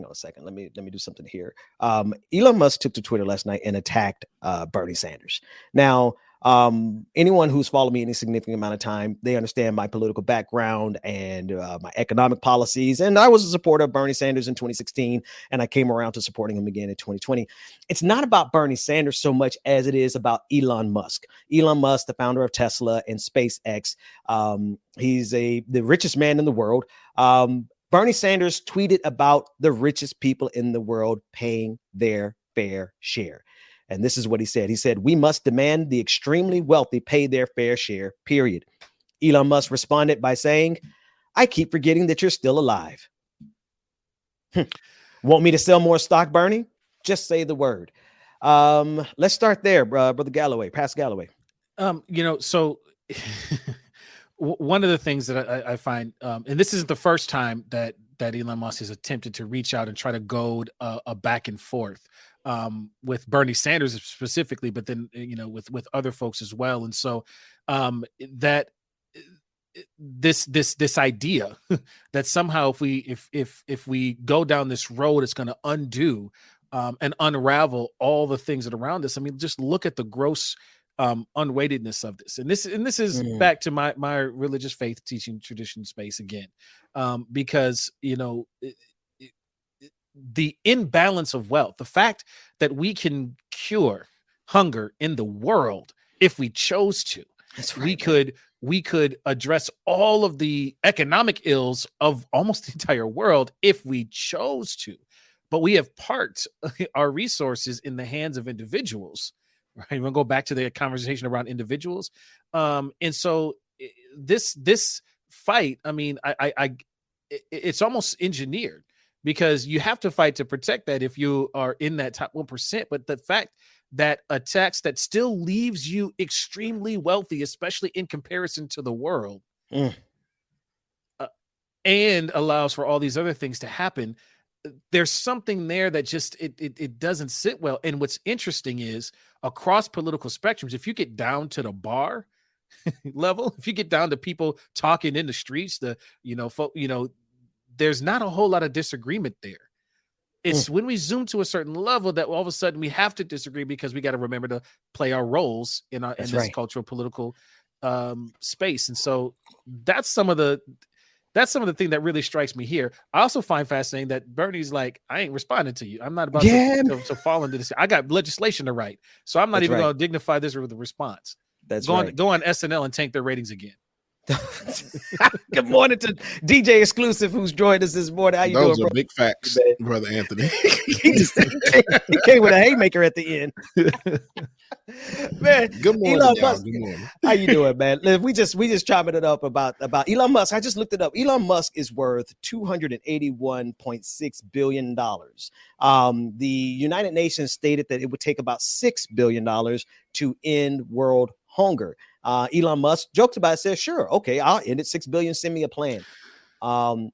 on a second. Let me do something here. Elon Musk took to Twitter last night and attacked Bernie Sanders. Now, anyone who's followed me any significant amount of time, they understand my political background and my economic policies. And I was a supporter of Bernie Sanders in 2016, and I came around to supporting him again in 2020. It's not about Bernie Sanders so much as it is about Elon Musk. Elon Musk, the founder of Tesla and SpaceX, he's the richest man in the world. Bernie Sanders tweeted about the richest people in the world paying their fair share. And this is what he said. He said, "We must demand the extremely wealthy pay their fair share, period." Elon Musk responded by saying, "I keep forgetting that you're still alive." Want me to sell more stock, Bernie? Just say the word. Let's start there, Brother Galloway, Pastor Galloway. So one of the things that I find, and this isn't the first time that Elon Musk has attempted to reach out and try to goad a back and forth with Bernie Sanders specifically, but then with other folks as well. And so that this idea that somehow if we go down this road, it's going to undo and unravel all the things that are around us. I mean, just look at the gross unweightedness of this, and this is back to my religious faith teaching tradition space again, because the imbalance of wealth, the fact that we can cure hunger in the world if we chose to. That's right. We could address all of the economic ills of almost the entire world if we chose to, but we have parked our resources in the hands of individuals. Right, we'll go back to the conversation around individuals, and so this fight. I mean, it's almost engineered because you have to fight to protect that if you are in that top 1%. But the fact that a tax that still leaves you extremely wealthy, especially in comparison to the world, and allows for all these other things to happen. There's something there that just it doesn't sit well. And what's interesting is across political spectrums, if you get down to the bar level, if you get down to people talking in the streets, there's not a whole lot of disagreement there. It's when we zoom to a certain level that all of a sudden we have to disagree because we got to remember to play our roles in this cultural political space. And so that's some of the thing that really strikes me here. I also find fascinating that Bernie's like, I ain't responding to you. I'm not about to fall into this. I got legislation to write. So I'm not even going to dignify this with a response. Go on SNL and tank their ratings again. Good morning to DJ Exclusive, who's joined us this morning. How you doing, bro? Big facts, Brother Anthony. he came with a haymaker at the end. Man, good morning, Elon y'all. Musk. Good morning. How you doing, man? We just chopping it up about Elon Musk. I just looked it up. Elon Musk is worth $281.6 billion. The United Nations stated that it would take about $6 billion to end world hunger. Elon Musk joked about it, says, sure, okay, I'll end it, $6 billion, send me a plan. When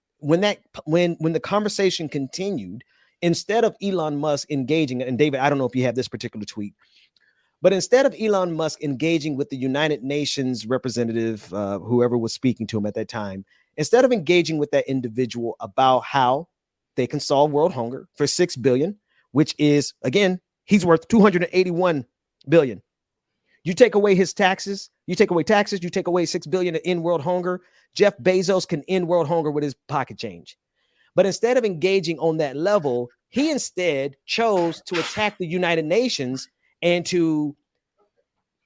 the conversation continued, instead of Elon Musk engaging, and David, I don't know if you have this particular tweet, but instead of Elon Musk engaging with the United Nations representative, whoever was speaking to him at that time, instead of engaging with that individual about how they can solve world hunger for $6 billion, which is, again, he's worth $281 billion. You take away his taxes, you take away $6 billion to end world hunger. Jeff Bezos can end world hunger with his pocket change. But instead of engaging on that level, he instead chose to attack the United Nations and to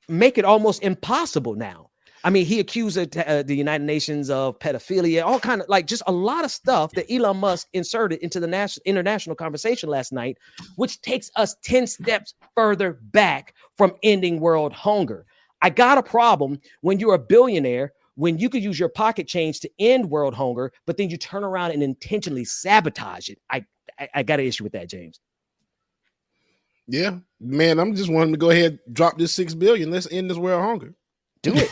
make it almost impossible now. I mean, he accused the United Nations of pedophilia, all kind of like just a lot of stuff that Elon Musk inserted into the international conversation last night, which takes us 10 steps further back from ending world hunger. I got a problem when you're a billionaire, when you could use your pocket change to end world hunger, but then you turn around and intentionally sabotage it. I got an issue with that, James. Yeah, man, I'm just wanting to go ahead, drop this $6 billion. Let's end this world hunger. Do it.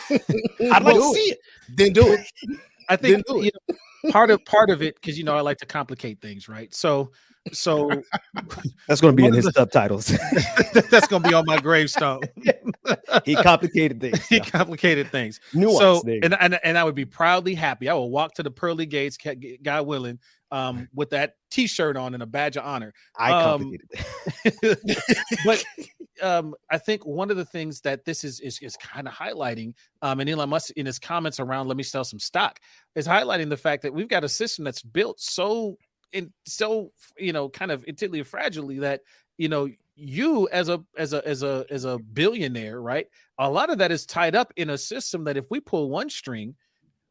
I'd like to see it. Then do it. I think part of it, because I like to complicate things, right? So that's going to be in his subtitles. That's going to be on my gravestone. He complicated things. He complicated things. Nuance. So, and I would be proudly happy. I will walk to the pearly gates, God willing, with that T-shirt on and a badge of honor. I complicated it. But I think one of the things that this is kind of highlighting, and Elon Musk in his comments around "let me sell some stock" is highlighting the fact that we've got a system that's built so kind of intently fragilely that you as a billionaire, right? A lot of that is tied up in a system that if we pull one string,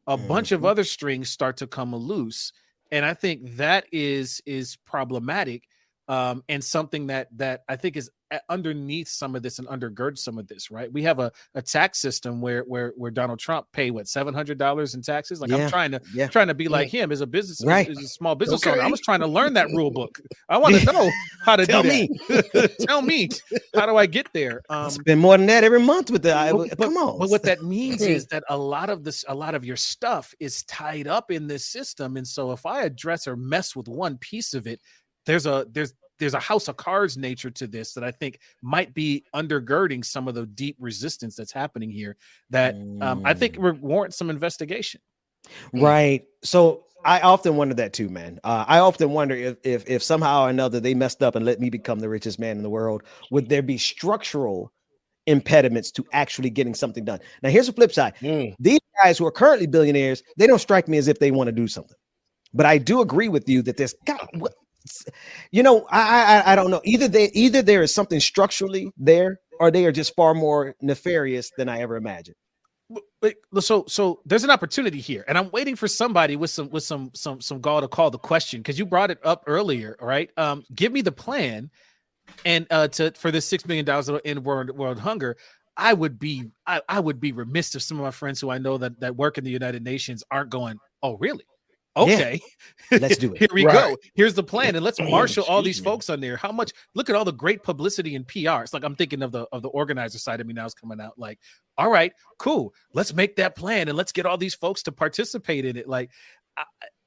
a bunch of other strings start to come loose, and I think that is problematic, and something that I think is underneath some of this and undergirds some of this, right? We have a tax system where Donald Trump paid $700 in taxes. Like I'm trying to be like him as a business, right? As a small business owner. I was trying to learn that rule book. I want to know how to do that. Tell me, how do I get there? Spend more than that every month with that. Come on. But what that means is that a lot of your stuff is tied up in this system, and so if I address or mess with one piece of it, there's a house of cards nature to this that I think might be undergirding some of the deep resistance that's happening here that I think warrants some investigation. Right. So I often wonder that too, man. I often wonder if somehow or another they messed up and let me become the richest man in the world, would there be structural impediments to actually getting something done? Now, here's the flip side. These guys who are currently billionaires, they don't strike me as if they want to do something. But I do agree with you that there's I don't know. Either there is something structurally there, or they are just far more nefarious than I ever imagined. So there's an opportunity here, and I'm waiting for somebody with some gall to call the question, because you brought it up earlier, right? Give me the plan, and for this $6 million in world hunger. I would be remiss if some of my friends who I know that work in the United Nations aren't going, oh, really? Okay, let's do it. Here we go. Here's the plan, and let's marshal all these folks on there. How much? Look at all the great publicity and PR. It's like I'm thinking of the organizer side of me now is coming out. Like, all right, cool. Let's make that plan, and let's get all these folks to participate in it. Like,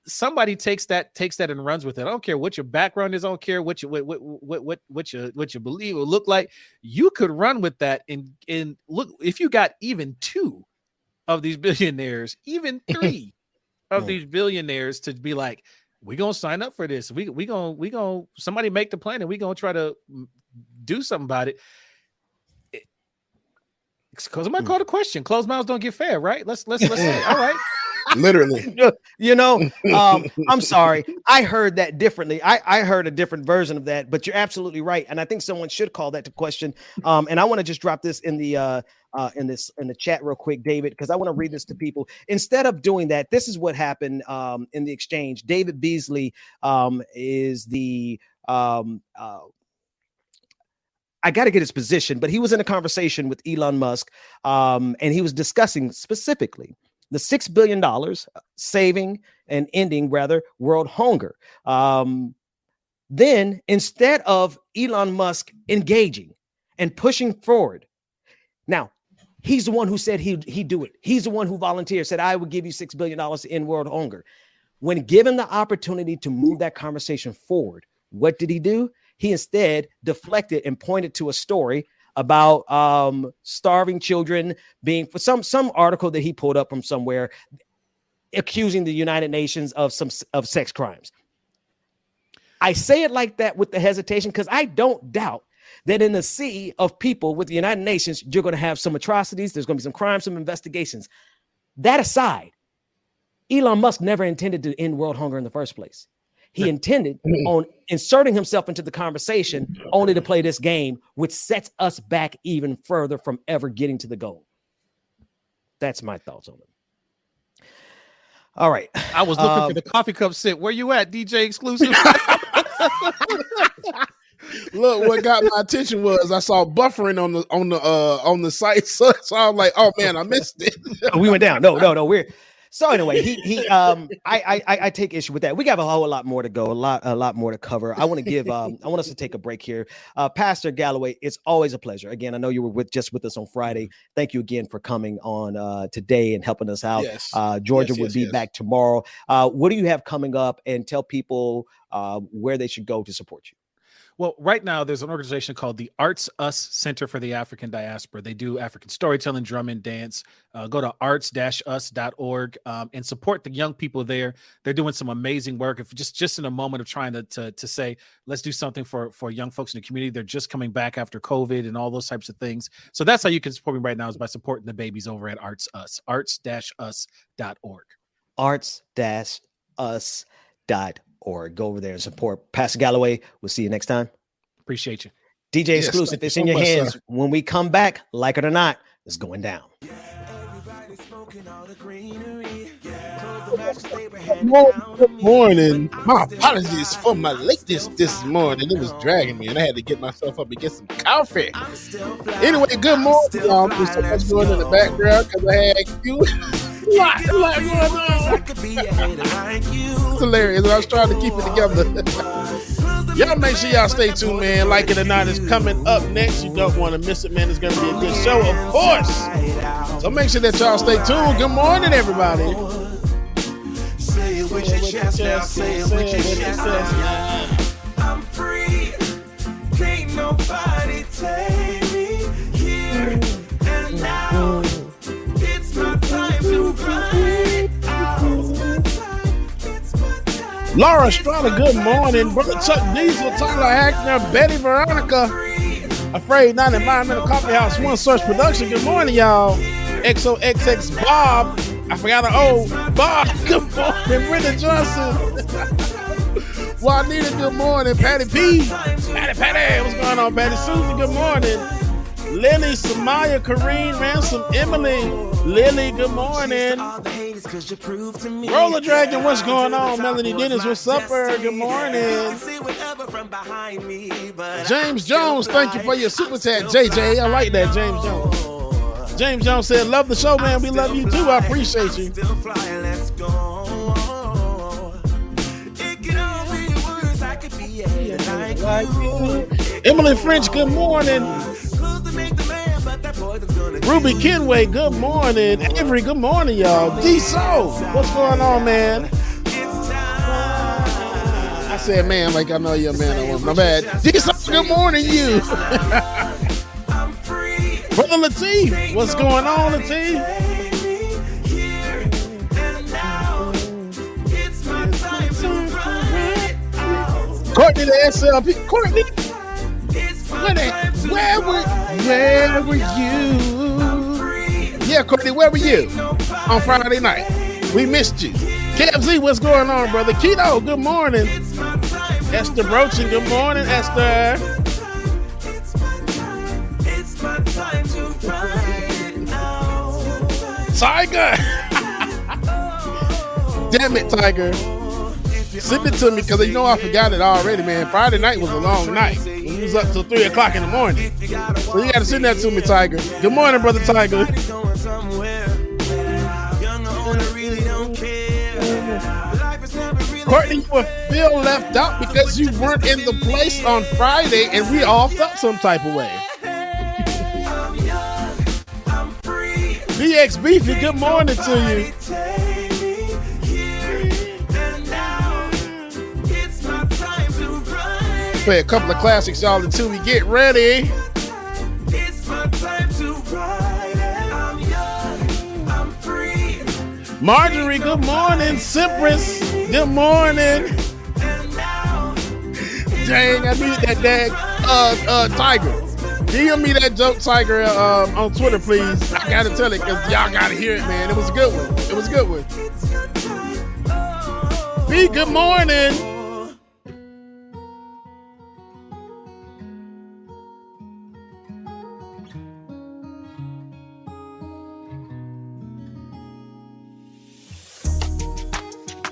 somebody takes that and runs with it. I don't care what your background is. I don't care what you believe or look like. You could run with that and look. If you got even 2 of these billionaires, even 3. Of these billionaires to be like, we're gonna sign up for this. We gonna somebody make the plan and we're gonna try to do something about it. Because I might call the question. Closed mouths don't get fed, right? Let's say, all right. Literally. I'm sorry. I heard that differently. I heard a different version of that, but you're absolutely right. And I think someone should call that to question. And I want to just drop this in the chat real quick, David, because I want to read this to people. Instead of doing that, this is what happened in the exchange. David Beasley is the I got to get his position, but he was in a conversation with Elon Musk, and he was discussing specifically the $6 billion saving and ending world hunger. Then instead of Elon Musk engaging and pushing forward, now he's the one who said he'd do it. He's the one who volunteered, said, I would give you $6 billion to end world hunger. When given the opportunity to move that conversation forward, what did he do? He instead deflected and pointed to a story about starving children being for some article that he pulled up from somewhere, accusing the United Nations of sex crimes. I say it like that with the hesitation because I don't doubt that in the sea of people with the United Nations, you're going to have some atrocities. There's going to be some crimes, some investigations. That aside, Elon Musk never intended to end world hunger in the first place. He intended on inserting himself into the conversation only to play this game, which sets us back even further from ever getting to the goal. That's my thoughts on it. All right. I was looking for the coffee cup sip. Where you at, DJ Exclusive? Look, what got my attention was I saw buffering on the site, so I was like, "Oh man, I missed it." We went down. No. So anyway, I take issue with that. We got a whole lot more to go, a lot more to cover. I want to give I want us to take a break here. Pastor Galloway, it's always a pleasure. Again, I know you were with us on Friday. Thank you again for coming on today and helping us out. Yes. Georgia Yes, will be back tomorrow. What do you have coming up? And tell people where they should go to support you. Well, right now there's an organization called the Arts Us Center for the African Diaspora. They do African storytelling, drum and dance. Go to arts-us.org and support the young people there. They're doing some amazing work. If just in a moment of trying to say, let's do something for young folks in the community. They're just coming back after COVID and all those types of things. So that's how you can support me right now, is by supporting the babies over at Arts Us, arts-us.org. Arts-us.org. Go over there and support Pastor Galloway. We'll see you next time. Appreciate you. DJ Exclusive, it's in your hands. Sir. When we come back, like it or not, it's going down. Good morning. My apologies for my lateness this morning. It was dragging me, and I had to get myself up and get some coffee. Anyway, good morning, y'all. There's so much going in the background because I had you. Lot going on. It's hilarious. I was trying to keep it together. Y'all make sure y'all stay tuned, man. Like it or not, it's coming up next. You don't want to miss it, man. It's going to be a good show, of course. So make sure that y'all stay tuned. Good morning, everybody. Say it with your chest now. Say it with your chest now. I'm free. Can't nobody take me here and now. It's my time to ride out. Laura Estrada, good morning. Brother Chuck Diesel, Tyler Hackner, Betty Veronica, Afraid Not Environmental Coffee House, One Source Production. Good morning, y'all. XOXX Bob. I forgot an O. Bob, good morning. Brenda Johnson. Juanita, good morning. Patty P. Patty. What's going on, Patty? Susan, good morning. Lily, Samaya, Kareem, Ransom, Emily, Lily, good morning. Roller Dragon, what's going on? Melanie Dennis, what's up, good morning. James Jones, thank you for your super chat. JJ, I like that, James Jones. James Jones said, love the show, man. We love you too. I appreciate you. Emily French, good morning. Ruby Kenway, good morning. Avery, good morning, y'all. D-So, what's going on, man? I said, man, like I know you're a man or woman. My bad. D-So, good morning, you. Brother Lateef, what's going on, Lateef? Courtney, the SLP. Courtney, where were you? Yeah, Courtney, where were you on Friday night? We missed you. Kev Z, what's going on, brother? Keto, good morning. Esther Brochin, good morning, Esther. Tiger. Damn it, Tiger. Send it to me because you know I forgot it already, man. Friday night was a long night. We was up till 3 o'clock in the morning. So you got to send that to me, Tiger. Good morning, brother Tiger. Courtney, you feel left out because you weren't in the place on Friday and we all felt some type of way. BX Beefy, good morning to you. Play a couple of classics, y'all, until we get ready. It's my time to ride. I'm young, I'm free. Marjorie, good morning. Cypress, good morning. Dang, I need that dag Tiger. DM me that joke, Tiger, on Twitter, please. I gotta tell it because y'all gotta hear it, man. It was a good one. It was a good one. B, good morning.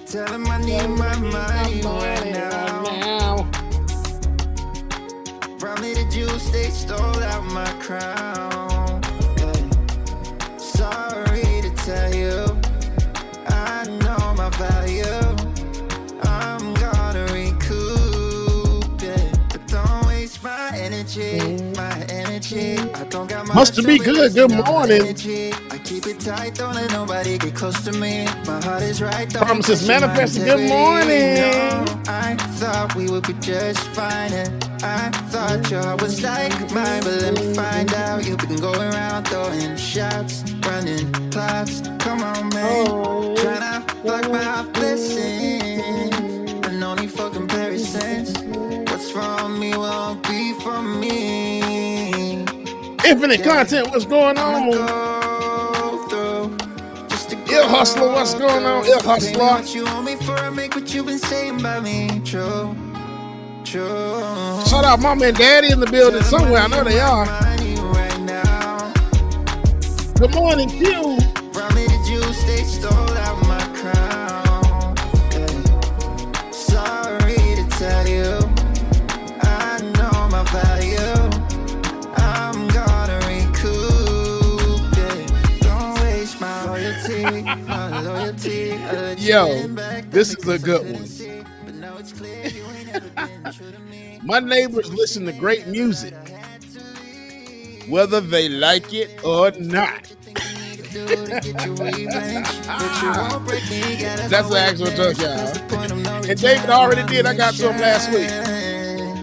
Tell him I need my money right now. Probably the juice they stole out my crown. Yeah. Sorry to tell you, I know my value. I'm gonna recoup, yeah. But don't waste my energy, my energy. I don't got Must be good. Good morning. I keep it tight, don't let nobody get close to me. My heart is right, Promises manifesting. Good morning. I thought we would be just fine, and I thought your heart was like mine, but let me find out you've been going around throwing shots, running plots. Come on, man, tryna block my blessings, but no need for comparisons. What's from me won't be from me. Infinite content, what's going on? Ill Hustler, what's going on? Ill Hustler. What you owe me for, I make what you've been saying about me true. Shout out Mama and Daddy in the building somewhere. I know they are. Good morning, Q. Probably the juice they stole out my crown. Yeah. Sorry to tell you, I know my value. I'm gonna recoup, yeah. Don't waste my loyalty, my loyalty. Yo, this is a good one. My neighbors listen to great music, whether they like it or not. That's the actual joke, y'all. And David already did. I got to him last week.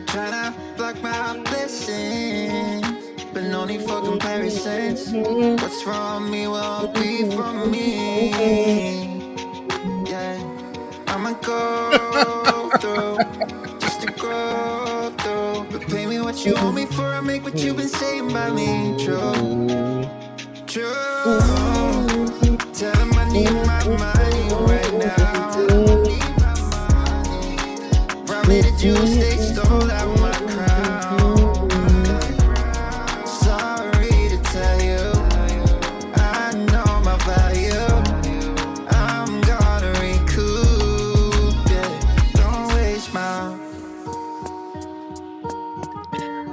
Tryna block my blessings, but no need for comparisons. What's from me won't be from me. Yeah, I'ma go through just to grow through. But pay me what you owe me for, I make what you've been saying about me true. Tell him I need my money right now. Probably the juice they stole out my crown. Sorry to tell you, I know my value. I'm gonna recoup, yeah. Don't waste my.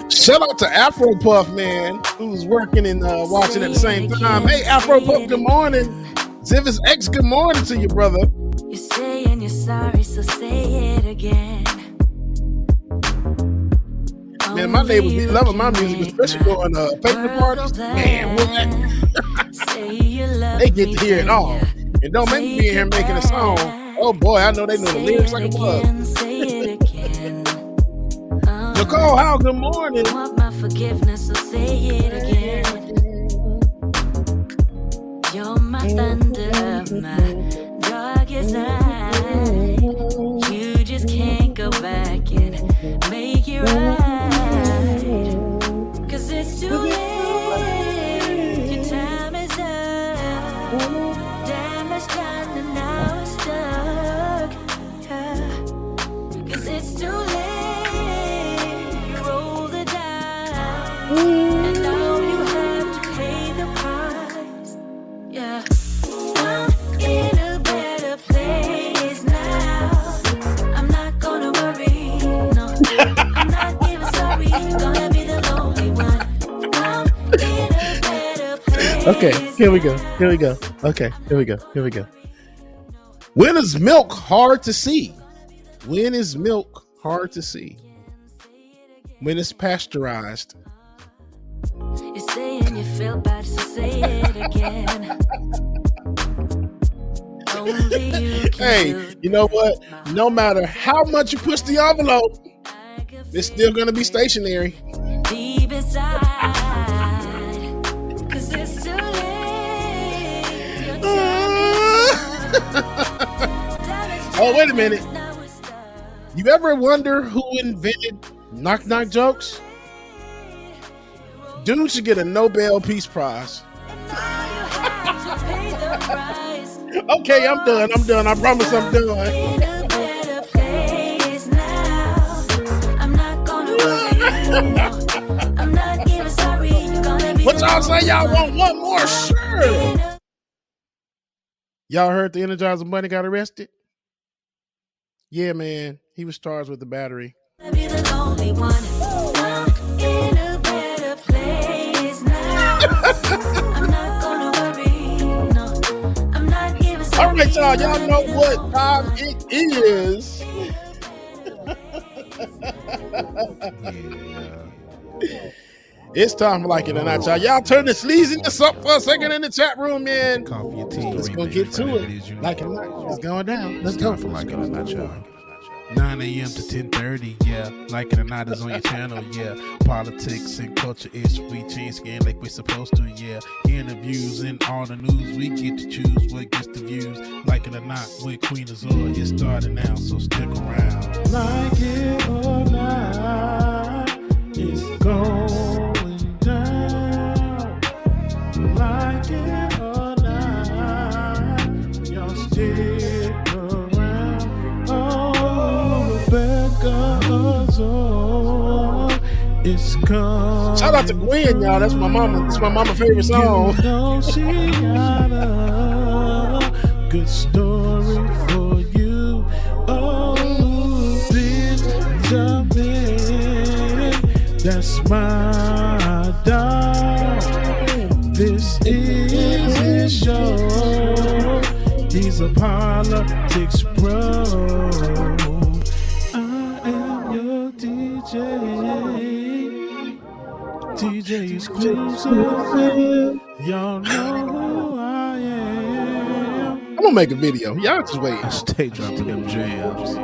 Shout out to Afro Puff, man, who's working and watching at the same time. Hey, Afro Puff, good morning. Zivis X, good morning to you, brother. You're saying you're sorry, so say it again. Man, my neighbors be loving my music, especially going paper parties. Man, they get to hear it all. And don't make me be in here making a song. Oh boy, I know they know the lyrics like a bug. Nicole, how good morning. I want my forgiveness, so say it again. You're my thunder, my darkest night. You just can't go back and make it right. 'Cause it's too late. Your time is up. Damage done and now it's stuck. Yeah. 'Cause it's too late. You roll the dice. And now you have to pay the price. Yeah. I'm in a better place now. I'm not gonna worry. No, I'm not even sorry. You're gonna be the lonely one. I'm in a better place. Okay, here we go. Here we go. Okay, here we go. Here we go. When is milk hard to see? When is milk hard to see? When it's pasteurized. You're saying you feel bad, so say it again. Only you can Hey, do you know what? No matter how much you push the envelope, it's still going to be stationary. deep inside. 'Cause it's too late. Your time is up. Oh, wait a minute. You ever wonder who invented knock knock jokes? Dude should get a Nobel Peace Prize. Okay, I'm done. I promise I'm done. In a better place now. I'm not gonna worry. I'm not even sorry. You're gonna be What the y'all say? only Y'all want one. one more? Sure. Y'all heard the Energizer Bunny got arrested? Yeah, man. He was charged with the battery. Be the lonely one. I'm in a better place now. I'm not gonna worry. No, I'm not giving. All right, y'all know what time it is. It's time for Like It or Not, y'all. Y'all turn the sleaziness up for a second in the chat room, man. Coffee your tea. Let's go get to it. Like It or Not, it's going down. Let's go. For Like It or Not, y'all. 9 a.m. to 10:30, yeah. Like It or Not is on your channel, yeah. Politics and culture ish, we change skin like we're supposed to, yeah. Interviews and all the news, we get to choose what gets the views. Like It or Not with Queen Azor, it's starting now, so stick around. Like it or not, it's going down. Like it or not, y'all stick around. Oh, Rebecca Azor, it's coming. Shout out to Gwen, y'all. That's my mama. That's my mama's favorite song. You know she got a good story for you. Oh, Benjamin, that's my dog. This is his show. He's a politics bro. I am your DJ. DJ exclusive. Y'all know who I am. I'm gonna make a video. Y'all just wait. I stay dropping them jams.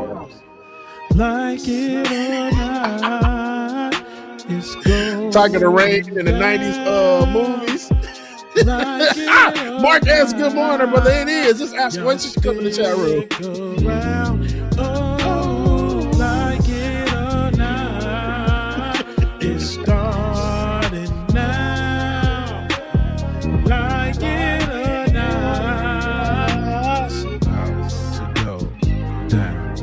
Like it or not, it's going. Tiger the Rain in the 90s movies. Mark asks, good morning, brother. It is. Just ask when she come in the chat room. Oh, like it or not, it's starting now. Like it or not, it's about to go down.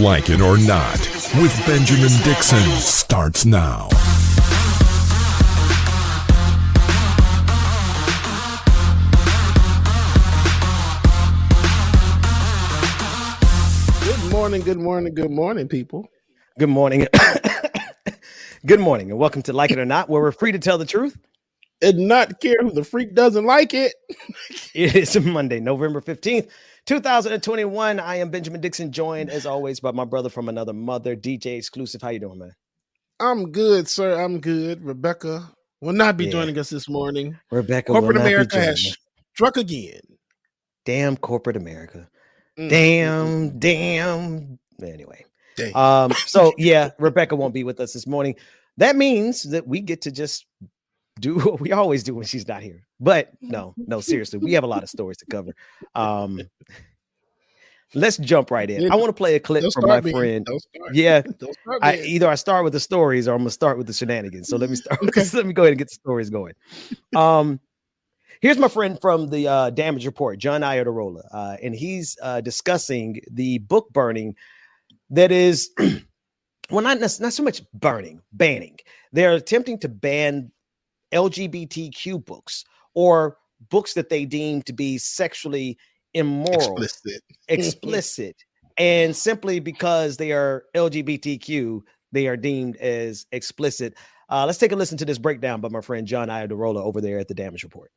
Like It or Not with Benjamin Dixon starts now. Good morning, people. Good morning. Good morning, and welcome to Like It or Not, where we're free to tell the truth and not care who the freak doesn't like it. It is Monday, November 15th, 2021. I am Benjamin Dixon, joined as always by my brother from another mother, DJ Exclusive. How you doing, man? I'm good, sir. I'm good. Rebecca will not be joining us this morning. Rebecca, corporate America has struck again. Damn corporate America. Damn. Anyway. So yeah, Rebecca won't be with us this morning. That means that we get to just do what we always do when she's not here. But no, seriously, we have a lot of stories to cover. Let's jump right in. I want to play a clip from my friend. Yeah, either I start with the stories or I'm gonna start with the shenanigans. So let me start. Let me go ahead and get the stories going. Here's my friend from the Damage Report, John Iadarola, and he's discussing the book burning that is, well, not so much banning. They're attempting to ban LGBTQ books or books that they deem to be sexually immoral, explicit, and simply because they are LGBTQ, they are deemed as explicit. Let's take a listen to this breakdown by my friend John Iadarola over there at the Damage Report.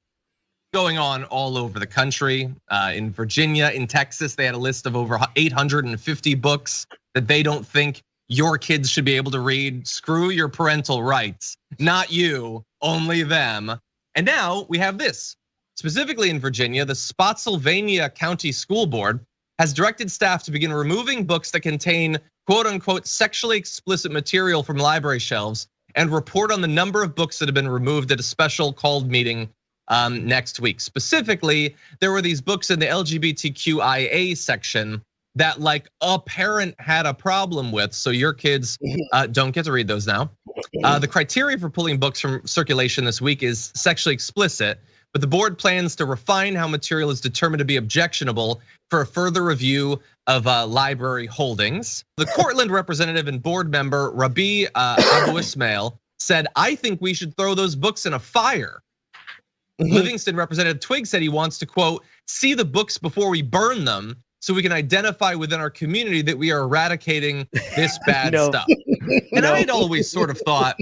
Going on all over the country. In Virginia, in Texas, they had a list of over 850 books that they don't think your kids should be able to read. Screw your parental rights. Not you, only them. And now we have this. Specifically in Virginia, the Spotsylvania County School Board has directed staff to begin removing books that contain quote unquote sexually explicit material from library shelves and report on the number of books that have been removed at a special called meeting next week. Specifically, there were these books in the LGBTQIA section that like a parent had a problem with, so your kids don't get to read those now. The criteria for pulling books from circulation this week is sexually explicit, but the board plans to refine how material is determined to be objectionable for a further review of library holdings. The Cortland representative and board member Rabi Abu Ismail said, "I think we should throw those books in a fire." Livingston Representative Twigg said he wants to, quote, "see the books before we burn them so we can identify within our community that we are eradicating this bad No. stuff. And I'd always sort of thought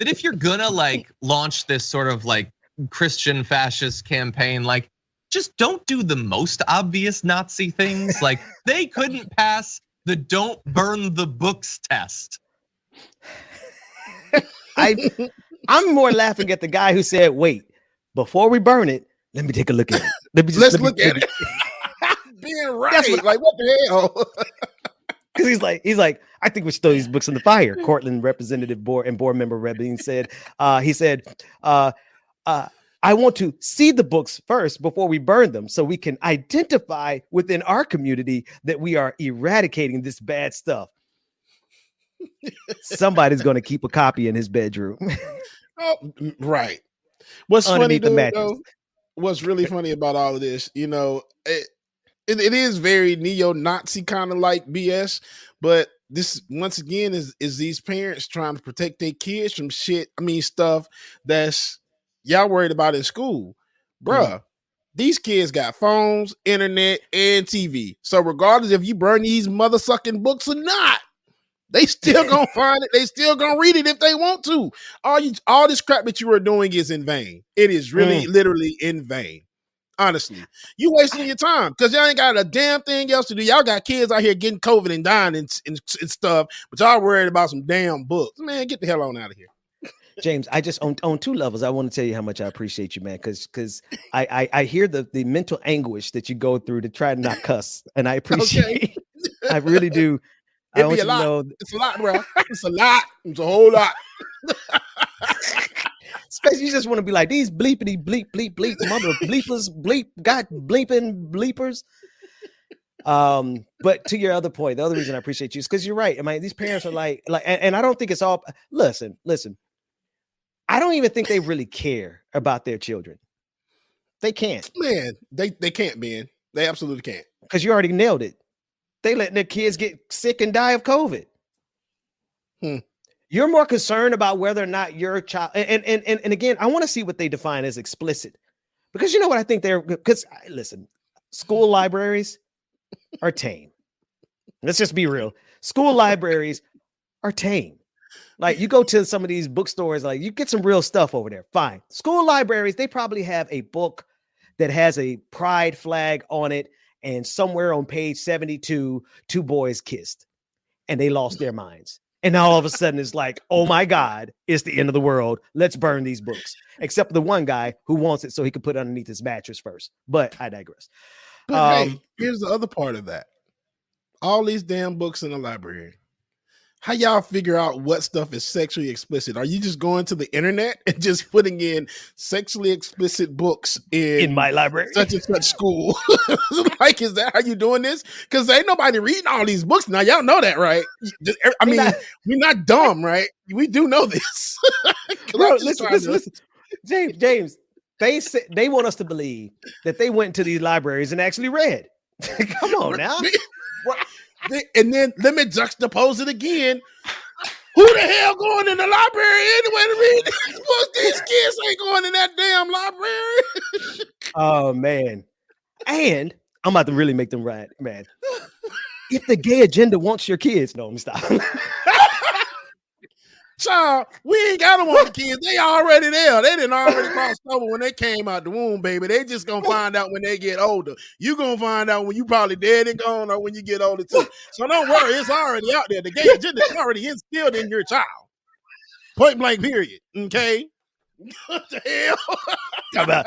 that if you're gonna like launch this sort of like Christian fascist campaign, like just don't do the most obvious Nazi things. Like they couldn't pass the don't burn the books test. I'm more laughing at the guy who said, wait, before we burn it, let me take a look at it. Let's look at it. Being right. Like, what the hell? Because he's like, I think we should throw these books in the fire. Cortland representative board member Rebin said, I want to see the books first before we burn them so we can identify within our community that we are eradicating this bad stuff. Somebody's going to keep a copy in his bedroom. Oh, right. What's funny, Underneath the dude, mattress. though, what's really funny about all of this, you know, it is very neo-Nazi kind of like BS, but this once again is these parents trying to protect their kids from stuff that's y'all worried about in school. Bruh, these kids got phones, internet, and TV. So regardless if you burn these mother-sucking books or not, they still gonna find it. They still gonna read it if they want to. All this crap that you are doing is in vain. It is really literally in vain. Honestly, you wasting your time because y'all ain't got a damn thing else to do. Y'all got kids out here getting COVID and dying and stuff, but y'all worried about some damn books. Man, get the hell on out of here. James, I just on two levels, I want to tell you how much I appreciate you, man, because I hear the mental anguish that you go through to try to not cuss, and I appreciate I really do. I want you to know it's a lot, bro. It's a lot. It's a whole lot. Especially you just want to be like these bleepity bleep bleep bleep mother bleepers bleep got bleeping bleepers. But to your other point, the other reason I appreciate you is because you're right. I mean, these parents are like, and I don't think it's all. Listen. I don't even think they really care about their children. They can't. Man, they can't, man. They absolutely can't. Because you already nailed it. They let their kids get sick and die of COVID. You're more concerned about whether or not your child, and again, I want to see what they define as explicit. Because you know what I think listen, school libraries are tame. Let's just be real. School libraries are tame. Like you go to some of these bookstores, like you get some real stuff over there. Fine. School libraries, they probably have a book that has a pride flag on it. And somewhere on page 72, two boys kissed and they lost their minds. And now all of a sudden it's like, oh my God, it's the end of the world. Let's burn these books. Except for the one guy who wants it so he could put it underneath his mattress first. But I digress. But hey, here's the other part of that. All these damn books in the library. How y'all figure out what stuff is sexually explicit? Are you just going to the internet and just putting in sexually explicit books in my library, such and such school? Like, is that how you doing this? Because ain't nobody reading all these books now. Y'all know that, right? I mean, we're not dumb, right? We do know this. Bro, listen. James, they want us to believe that they went to these libraries and actually read. Come on now. And then let me juxtapose it again. Who the hell going in the library anyway to read these books? These kids ain't going in that damn library. Oh man. And I'm about to really make them right, man. If the gay agenda wants your kids, no, let me stop. Child, we ain't got them on the kids. They already there. They didn't already cross over when they came out the womb, baby. They just gonna find out when they get older. You gonna find out when you probably dead and gone or when you get older too. So don't worry, it's already out there. The gay agenda is already instilled in your child. Point blank, period. Okay? What the hell?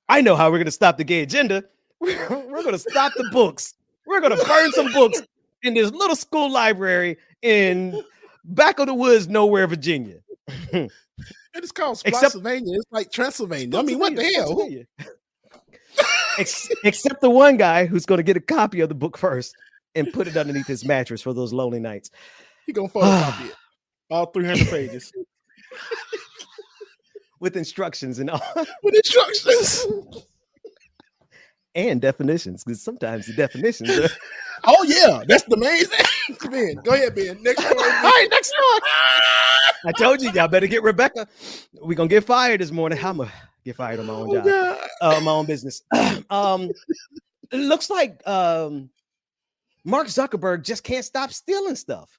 I know how we're gonna stop the gay agenda. We're gonna stop the books. We're gonna burn some books in this little school library in back of the woods, nowhere, Virginia. And it's called Spotsylvania. It's like Transylvania. I mean, what the hell? Except the one guy who's going to get a copy of the book first and put it underneath his mattress for those lonely nights. He gonna photocopy it, all 300 pages, with instructions and all. With instructions. And definitions, because sometimes the definitions. Oh yeah, that's the main thing. Ben, go ahead, Ben. Next story. All right, next story. I told you, y'all better get Rebecca. We're gonna get fired this morning. I'm gonna get fired on my own job, my own business. it looks like Mark Zuckerberg just can't stop stealing stuff.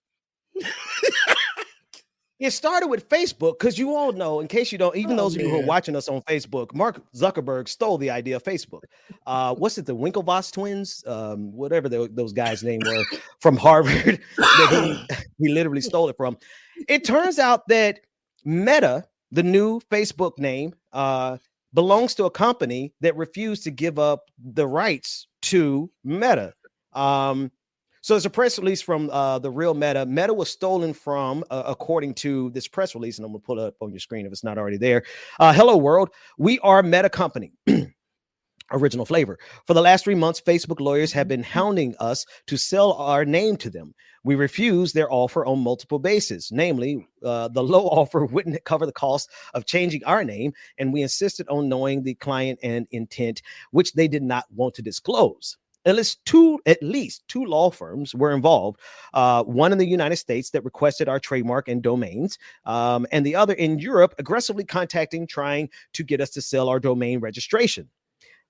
It started with Facebook because you all know, in case you don't, even those of you who are watching us on Facebook, Mark Zuckerberg stole the idea of Facebook. What's it, the Winklevoss twins? Whatever those guys' name were from Harvard that he literally stole it from. It turns out that Meta, the new Facebook name, belongs to a company that refused to give up the rights to Meta. So there's a press release from the real Meta. Meta was stolen from, according to this press release, and I'm going to pull it up on your screen if it's not already there. Hello, world. We are Meta Company. Original flavor. For the last 3 months, Facebook lawyers have been hounding us to sell our name to them. We refused their offer on multiple bases. Namely, the low offer wouldn't cover the cost of changing our name, and we insisted on knowing the client and intent, which they did not want to disclose. At least two law firms were involved. One in the United States that requested our trademark and domains, and the other in Europe, aggressively trying to get us to sell our domain registration.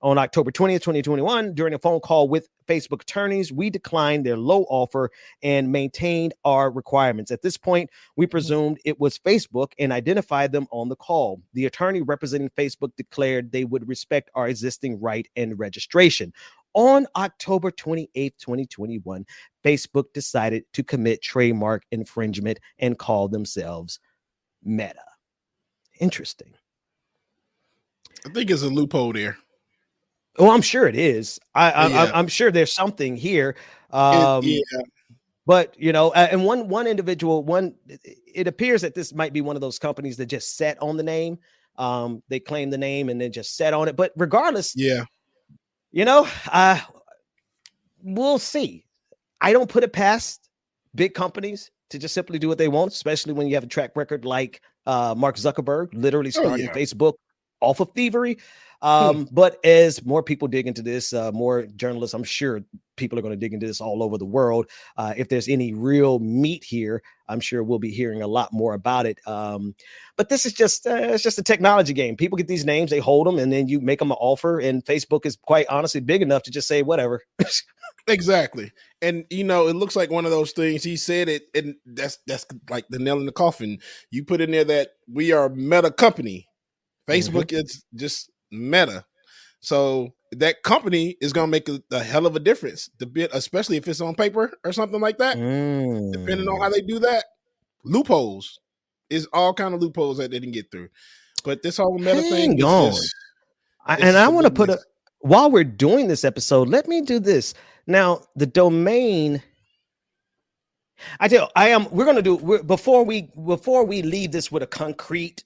On October 20th, 2021, during a phone call with Facebook attorneys, we declined their low offer and maintained our requirements. At this point, we presumed it was Facebook and identified them on the call. The attorney representing Facebook declared they would respect our existing right and registration. On October 28th, 2021, Facebook decided to commit trademark infringement and call themselves Meta. Interesting. I think it's a loophole there. Oh, I'm sure it is. I'm sure there's something here. But you know, and one individual, it appears that this might be one of those companies that just sat on the name. They claim the name and then just sat on it. But regardless, you know, we'll see. I don't put it past big companies to just simply do what they want, especially when you have a track record like Mark Zuckerberg, literally starting Facebook off of thievery. But as more people dig into this, more journalists, I'm sure people are going to dig into this all over the world. If there's any real meat here, I'm sure we'll be hearing a lot more about it. But this is just it's just a technology game. People get these names, they hold them, and then you make them an offer. And Facebook is quite honestly big enough to just say whatever. Exactly. And you know, it looks like one of those things. He said it, and that's like the nail in the coffin. You put in there that we are Meta Company. Facebook is just Meta. So that company is going to make a hell of a difference, especially if it's on paper or something like that. Depending on how they do that, loopholes is all kind of loopholes that they didn't get through. But this whole Meta thing, I want to put while we're doing this episode, let me do this now. The domain. We're going to do before we leave this with a concrete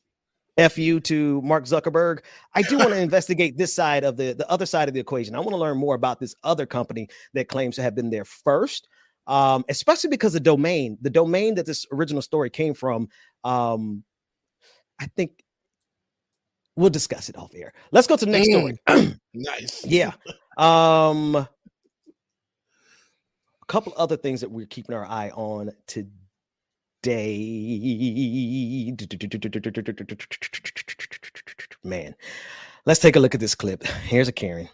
FU to Mark Zuckerberg. I do want to investigate this side of the other side of the equation. I want to learn more about this other company that claims to have been there first, especially because the domain that this original story came from. I think we'll discuss it off air. Let's go to the next story. Nice. Yeah. A couple other things that we're keeping our eye on today. Man, let's take a look at this clip. Here's a Karen.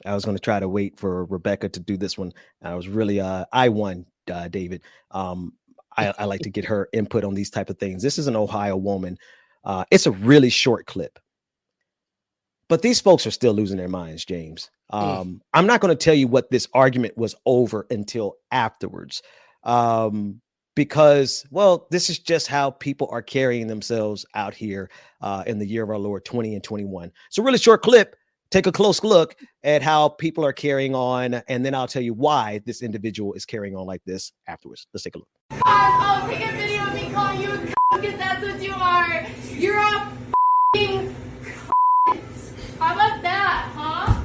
I was going to try to wait for Rebecca to do this one. I was really I won, David. I like to get her input on these type of things. This is an Ohio woman. It's a really short clip, but these folks are still losing their minds, James. I'm not going to tell you what this argument was over until afterwards. Because, well, this is just how people are carrying themselves out here in the year of our Lord 20 and 21. So really short clip. Take a close look at how people are carrying on, and then I'll tell you why this individual is carrying on like this afterwards. Let's take a look. I'll take a video of me calling you a c*** because that's what you are. You're a f***ing c***. How about that, huh?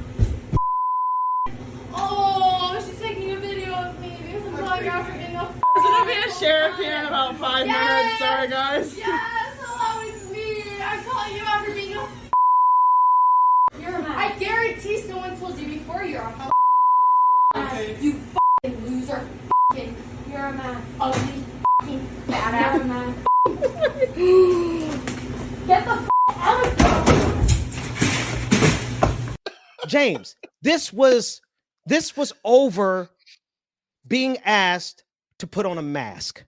Oh, she's taking a video of me because I'm calling her out for being a f***. There's gonna be a sheriff here in about 5 minutes. Sorry, guys. Yes, hello, it's me. I'm calling you out for being a f***. You're a man. I guarantee someone told you before you're a f***. Okay. You f***ing loser. F***ing. You're a man. Ugly. F***ing badass man. Get the f*** out of here. James, this was This was over being asked to put on a mask.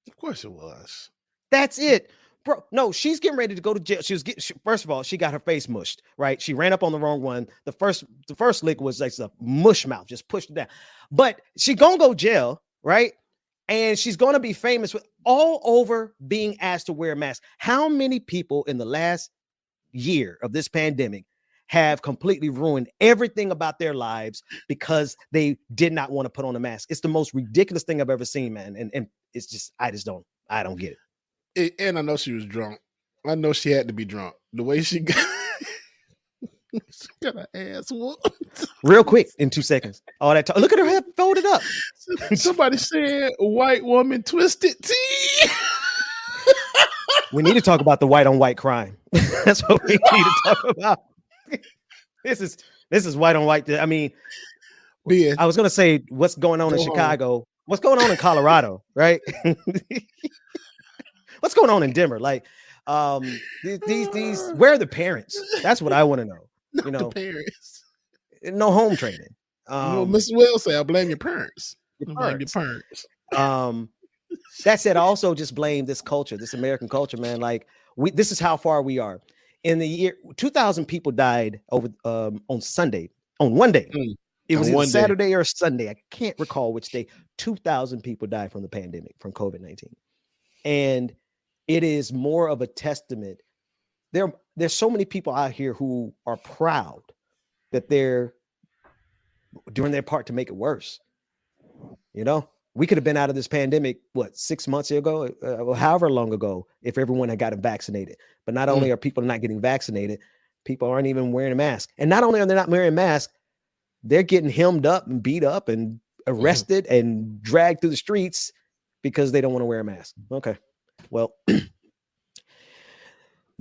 Of course it was. That's it. Bro, no, she's getting ready to go to jail. First of all, she got her face mushed, right? She ran up on the wrong one. The first lick was like a mush mouth, just pushed it down. But she gonna go jail, right? And she's gonna be famous with all over being asked to wear a mask. How many people in the last year of this pandemic have completely ruined everything about their lives because they did not want to put on a mask? It's the most ridiculous thing I've ever seen, man. And it's just, I don't get it. And I know she was drunk. I know she had to be drunk. The way she got, she got her ass whooped. Real quick, in 2 seconds. All that look at her head folded up. Somebody said white woman twisted tea. We need to talk about the white on white crime. That's what we need to talk about. This is white on white. I mean, yeah. I was gonna say what's going on in Chicago. What's going on in Colorado, right? What's going on in Denver? Like, these where are the parents? That's what I want to know. Not you know, the parents. No home training. Mr. Wells say, I blame your parents. Blame your parents. That said, I also just blame this culture, this American culture, man. Like, this is how far we are. In the year 2,000 people died over on Sunday, on one day. It was either Saturday or Sunday. I can't recall which day. 2,000 people died from the pandemic, from COVID-19. And it is more of a testament. There's so many people out here who are proud that they're doing their part to make it worse. You know, we could have been out of this pandemic, 6 months ago, or however long ago, if everyone had gotten vaccinated. But not only are people not getting vaccinated, people aren't even wearing a mask. And not only are they not wearing a mask, they're getting hemmed up and beat up and arrested and dragged through the streets because they don't want to wear a mask. Okay, well, then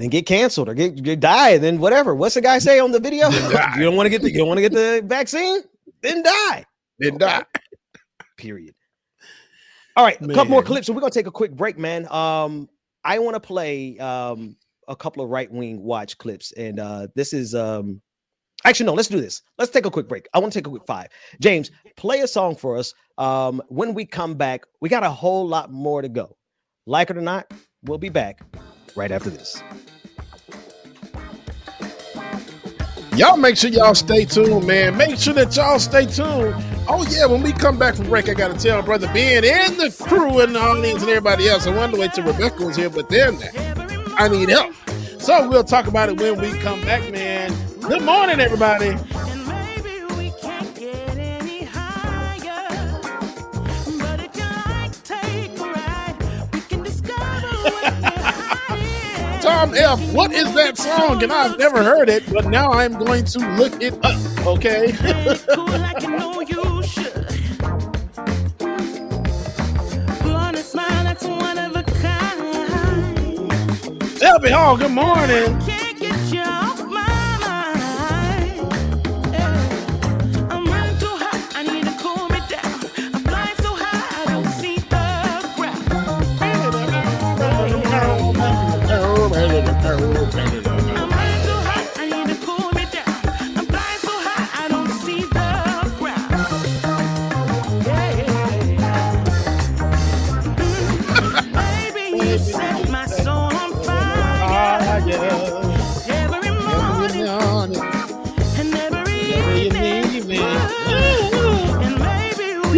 get canceled or get die. Then whatever. What's the guy say on the video? You don't want to get the vaccine? Then die. Then die. Period. All right, a couple more clips. So we're gonna take a quick break, man. I want to play a couple of right-wing watch clips, and this is actually no. Let's do this. Let's take a quick break. I want to take a quick 5. James, play a song for us. When we come back, we got a whole lot more to go. Like it or not, we'll be back right after this. Y'all make sure y'all stay tuned, man. Make sure that y'all stay tuned. Oh, yeah, when we come back from break, I got to tell Brother Ben and the crew and the audience and everybody else. I wanted to wait till Rebecca was here, but then I need help. So we'll talk about it when we come back, man. Good morning, everybody. Tom F., what is that song? And I've never heard it, but now I'm going to look it up, okay? Shelby Hall, good morning.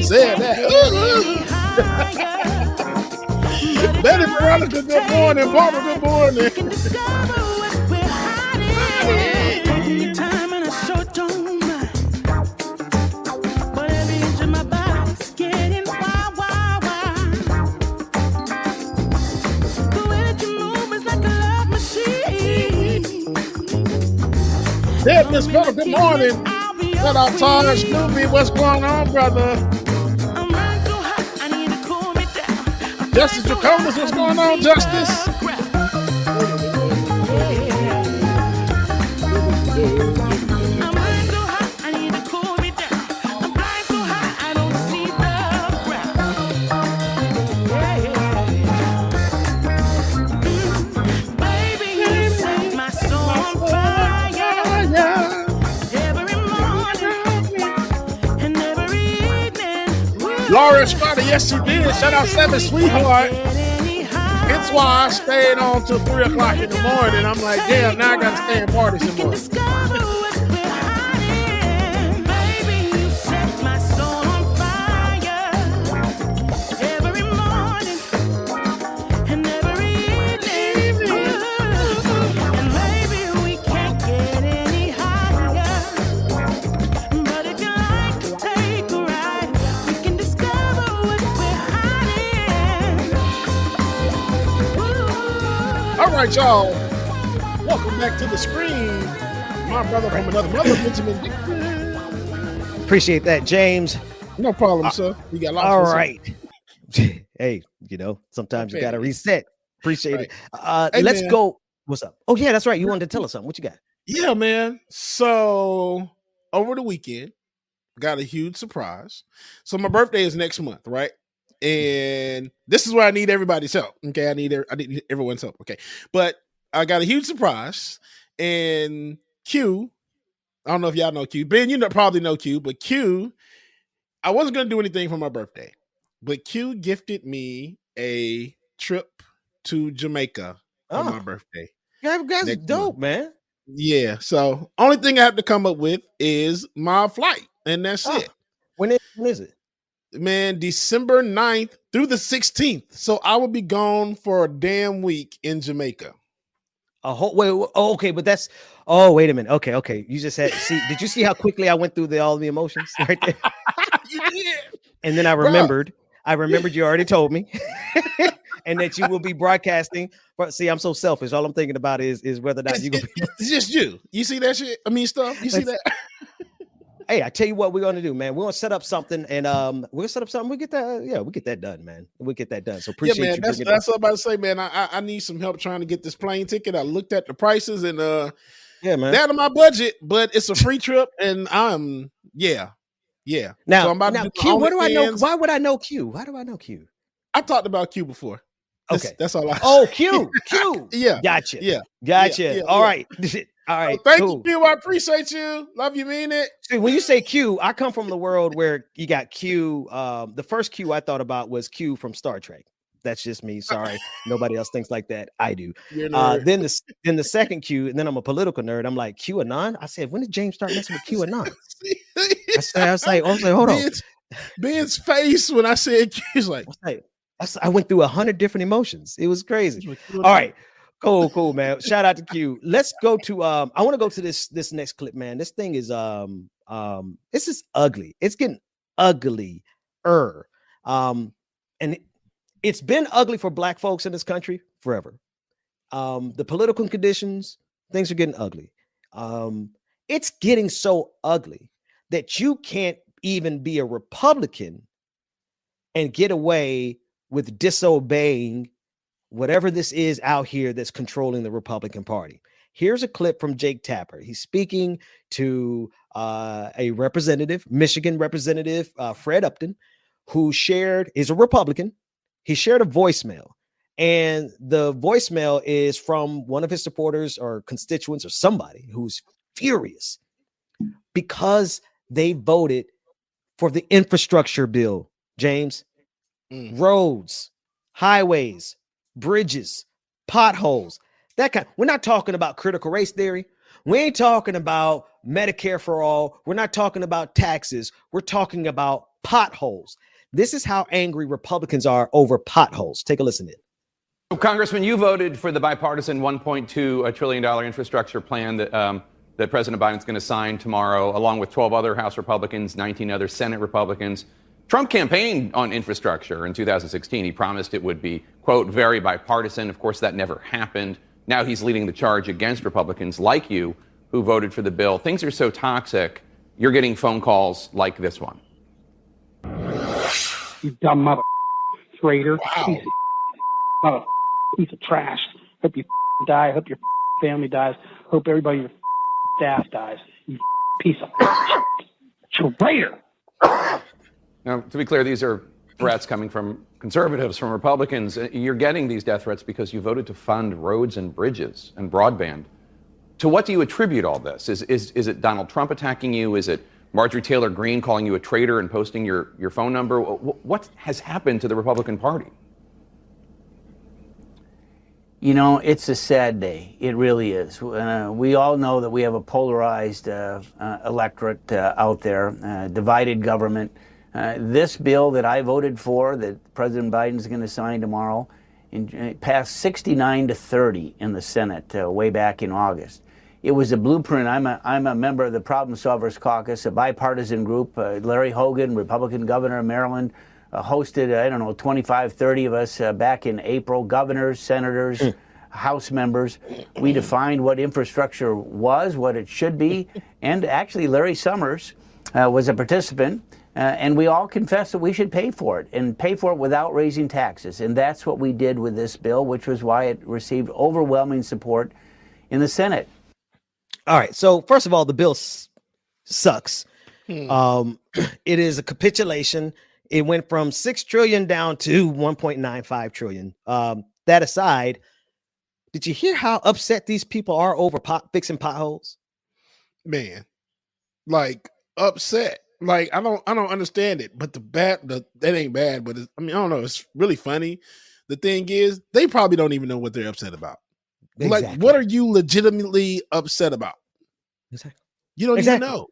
Said that. Betty Veronica, good morning. Barbara, good morning. Dead Miss Bella, good morning. Shout out Todd Snoopy. What's going on, brother? Justice Jacobus, what's going on, Justice? first Friday. Yes, she did. Shout out 7 Sweetheart. It's why I stayed on till 3 o'clock in the morning. I'm like, damn, now I gotta stay and party some more. All right, y'all. Welcome back to the screen. My brother from another mother, Benjamin Dixon. Appreciate that, James. No problem, sir. You got lost. All right. Hey, sometimes you got to reset. Appreciate it. Hey, let's man. go. What's up? Oh, yeah, that's right. You wanted to tell us something. What you got? Yeah, man. So over the weekend, got a huge surprise. So my birthday is next month, right? And this is where I need everybody's help. Okay, I need everyone's help. Okay, but I got a huge surprise. And Q, I don't know if y'all know Q. Ben, probably know Q, but Q, I wasn't gonna do anything for my birthday, but Q gifted me a trip to Jamaica for my birthday. You guys dope, man. Yeah. So only thing I have to come up with is my flight, and that's it. When is it? Man, December 9th through the 16th. So I will be gone for a damn week in Jamaica. A whole okay, but that's wait a minute. Okay. You just did you see how quickly I went through all the emotions right there? You did. And then I remembered you already told me. And that you will be broadcasting. But see, I'm so selfish. All I'm thinking about is whether or not it's just you. You see that shit? I mean, stuff. You see that? Hey, I tell you what we're gonna do, man. We're gonna set up something, and we'll set up something. We get that done, man. We get that done. So appreciate you. That's what I'm about to say, man. I need some help trying to get this plane ticket. I looked at the prices, and yeah, man, they're out of my budget, but it's a free trip, and I'm yeah. Now, so I'm about to do Q. What do I know? Why would I know Q? Why do I know Q? I talked about Q before. That's all I. Oh, Q. Yeah, gotcha. Yeah, gotcha. All right. All right. Thank cool. you, Q. I appreciate you. Love you, mean it. See, when you say Q, I come from the world where you got Q. The first Q I thought about was Q from Star Trek. That's just me. Sorry, nobody else thinks like that. I do. Then the second Q, and then I'm a political nerd. I'm like QAnon. I said, when did James start messing with QAnon? I was like, hold on. Ben's face when I said Q, he's like, I went through 100 different emotions. It was crazy. All right. Cool, man. Shout out to Q. Let's go to I want to go to this next clip, man. This thing is this is ugly. It's getting uglier. And it's been ugly for black folks in this country forever. The political conditions, things are getting ugly. It's getting so ugly that you can't even be a Republican and get away with disobeying whatever this is out here that's controlling the Republican Party. Here's a clip from Jake Tapper. He's speaking to a representative, Michigan representative, Fred Upton, who is a Republican. He shared a voicemail, and the voicemail is from one of his supporters or constituents or somebody who's furious because they voted for the infrastructure bill, James. Roads, highways, bridges, potholes, that kind. We're not talking about critical race theory. We ain't talking about Medicare for all. We're not talking about taxes. We're talking about potholes. This is how angry Republicans are over potholes. Take a listen in. Congressman, you voted for the bipartisan $1.2 trillion infrastructure plan that President Biden's going to sign tomorrow, along with 12 other House Republicans, 19 other Senate Republicans. Trump campaigned on infrastructure in 2016. He promised it would be, quote, very bipartisan. Of course, that never happened. Now he's leading the charge against Republicans like you who voted for the bill. Things are so toxic, you're getting phone calls like this one. You dumb mother traitor. Wow. Piece of trash. Hope you die. Hope your family dies. Hope everybody in your staff dies. You piece of traitor. Now, to be clear, these are threats coming from conservatives, from Republicans. You're getting these death threats because you voted to fund roads and bridges and broadband. To what do you attribute all this? Is it Donald Trump attacking you? Is it Marjorie Taylor Greene calling you a traitor and posting your phone number. What has happened to the Republican Party? You know, it's a sad day. It really is. We all know that we have a polarized electorate out there, divided government. This bill that I voted for, that President Biden is going to sign tomorrow, passed 69 to 30 in the Senate way back in August. It was a blueprint. I'm a member of the Problem Solvers Caucus, a bipartisan group. Larry Hogan, Republican governor of Maryland, hosted, 25, 30 of us back in April, governors, senators, House members. We defined what infrastructure was, what it should be, and actually Larry Summers was a participant, and we all confessed that we should pay for it, and pay for it without raising taxes. And that's what we did with this bill, which was why it received overwhelming support in the Senate. All right. So first of all, the bill sucks. It is a capitulation. It went from 6 trillion down to 1.95 trillion. That aside, did you hear how upset these people are over fixing potholes? Man, like upset. Like I don't understand it. But that ain't bad. But I don't know. It's really funny. The thing is, they probably don't even know what they're upset about. Exactly. Like, what are you legitimately upset about? Exactly. You don't even know.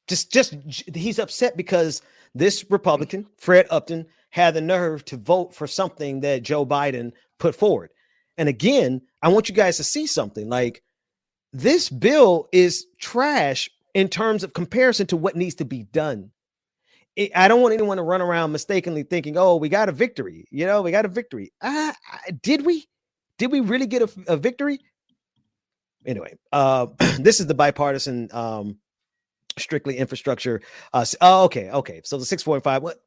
Just he's upset because this Republican, Fred Upton, had the nerve to vote for something that Joe Biden put forward. And again, I want you guys to see something. Like, this bill is trash in terms of comparison to what needs to be done. I don't want anyone to run around mistakenly thinking, oh, we got a victory. We got a victory. Did we? Did we really get a victory? Anyway, this is the bipartisan strictly infrastructure. Okay. So the 6.5. What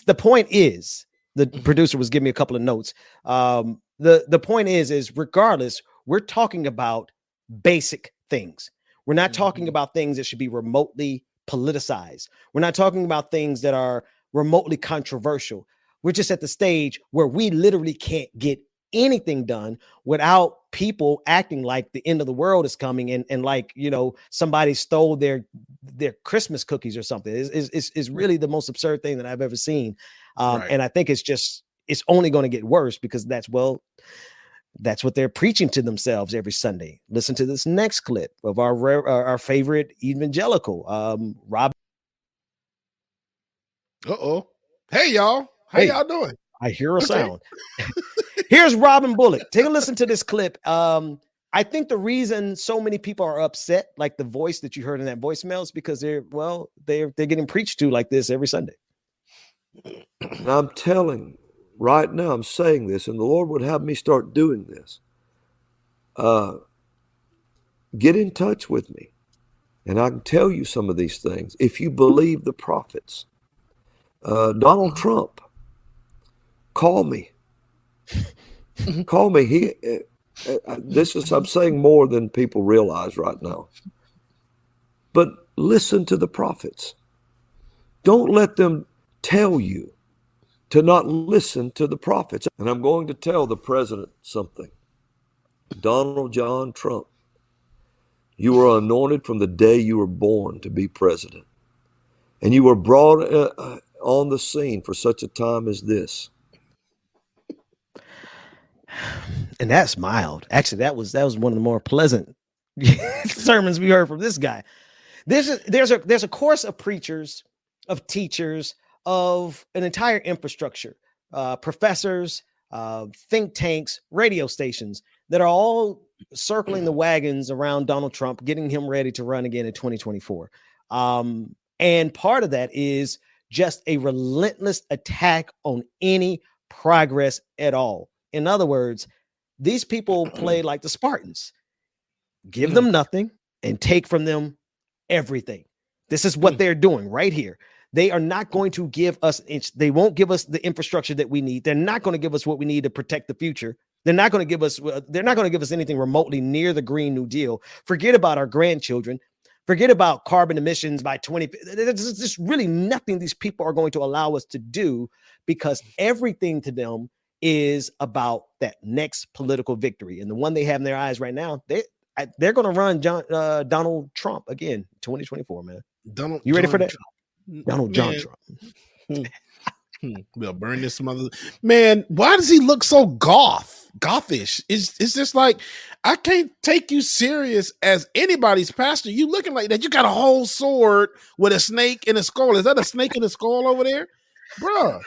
the point is, the producer was giving me a couple of notes. The point is regardless, we're talking about basic things. We're not talking about things that should be remotely politicized. We're not talking about things that are remotely controversial. We're just at the stage where we literally can't get anything done without people acting like the end of the world is coming and like, somebody stole their Christmas cookies or something. Is really the most absurd thing that I've ever seen. Right. And I think it's only going to get worse because that's what they're preaching to themselves every Sunday. Listen to this next clip of our favorite evangelical, Rob. Hey, y'all. How y'all doing? I hear a sound. Here's Robin Bullock. Take a listen to this clip. I think the reason so many people are upset, like the voice that you heard in that voicemail, is because they're getting preached to like this every Sunday. And I'm telling right now, I'm saying this, and the Lord would have me start doing this. Get in touch with me, and I can tell you some of these things if you believe the prophets. Donald Trump, call me. Call me. I'm saying more than people realize right now. But listen to the prophets. Don't let them tell you to not listen to the prophets. And I'm going to tell the president something. Donald John Trump, you were anointed from the day you were born to be president. And you were brought on the scene for such a time as this. And that's mild. Actually, that was one of the more pleasant sermons we heard from this guy. There's a course of preachers, of teachers, of an entire infrastructure, professors, think tanks, radio stations that are all circling the wagons around Donald Trump, getting him ready to run again in 2024. And part of that is just a relentless attack on any progress at all. In other words, these people play like the Spartans. Give them nothing and take from them everything. This is what they're doing right here. They are not going to give us, they won't give us the infrastructure that we need. They're not going to give us what we need to protect the future. They're not going to give us anything remotely near the Green New Deal. Forget about our grandchildren. Forget about carbon emissions by 20. There's just really nothing these people are going to allow us to do because everything to them is about that next political victory. And the one they have in their eyes right now, they're going to run Donald Trump again, 2024, man. Donald. You ready for John that? Trump. Donald John Man. Trump. We'll burn this mother. Man, why does he look so gothish? It's just like, I can't take you serious as anybody's pastor. You looking like that. You got a whole sword with a snake and a skull. Is that a snake and a skull over there? Bruh,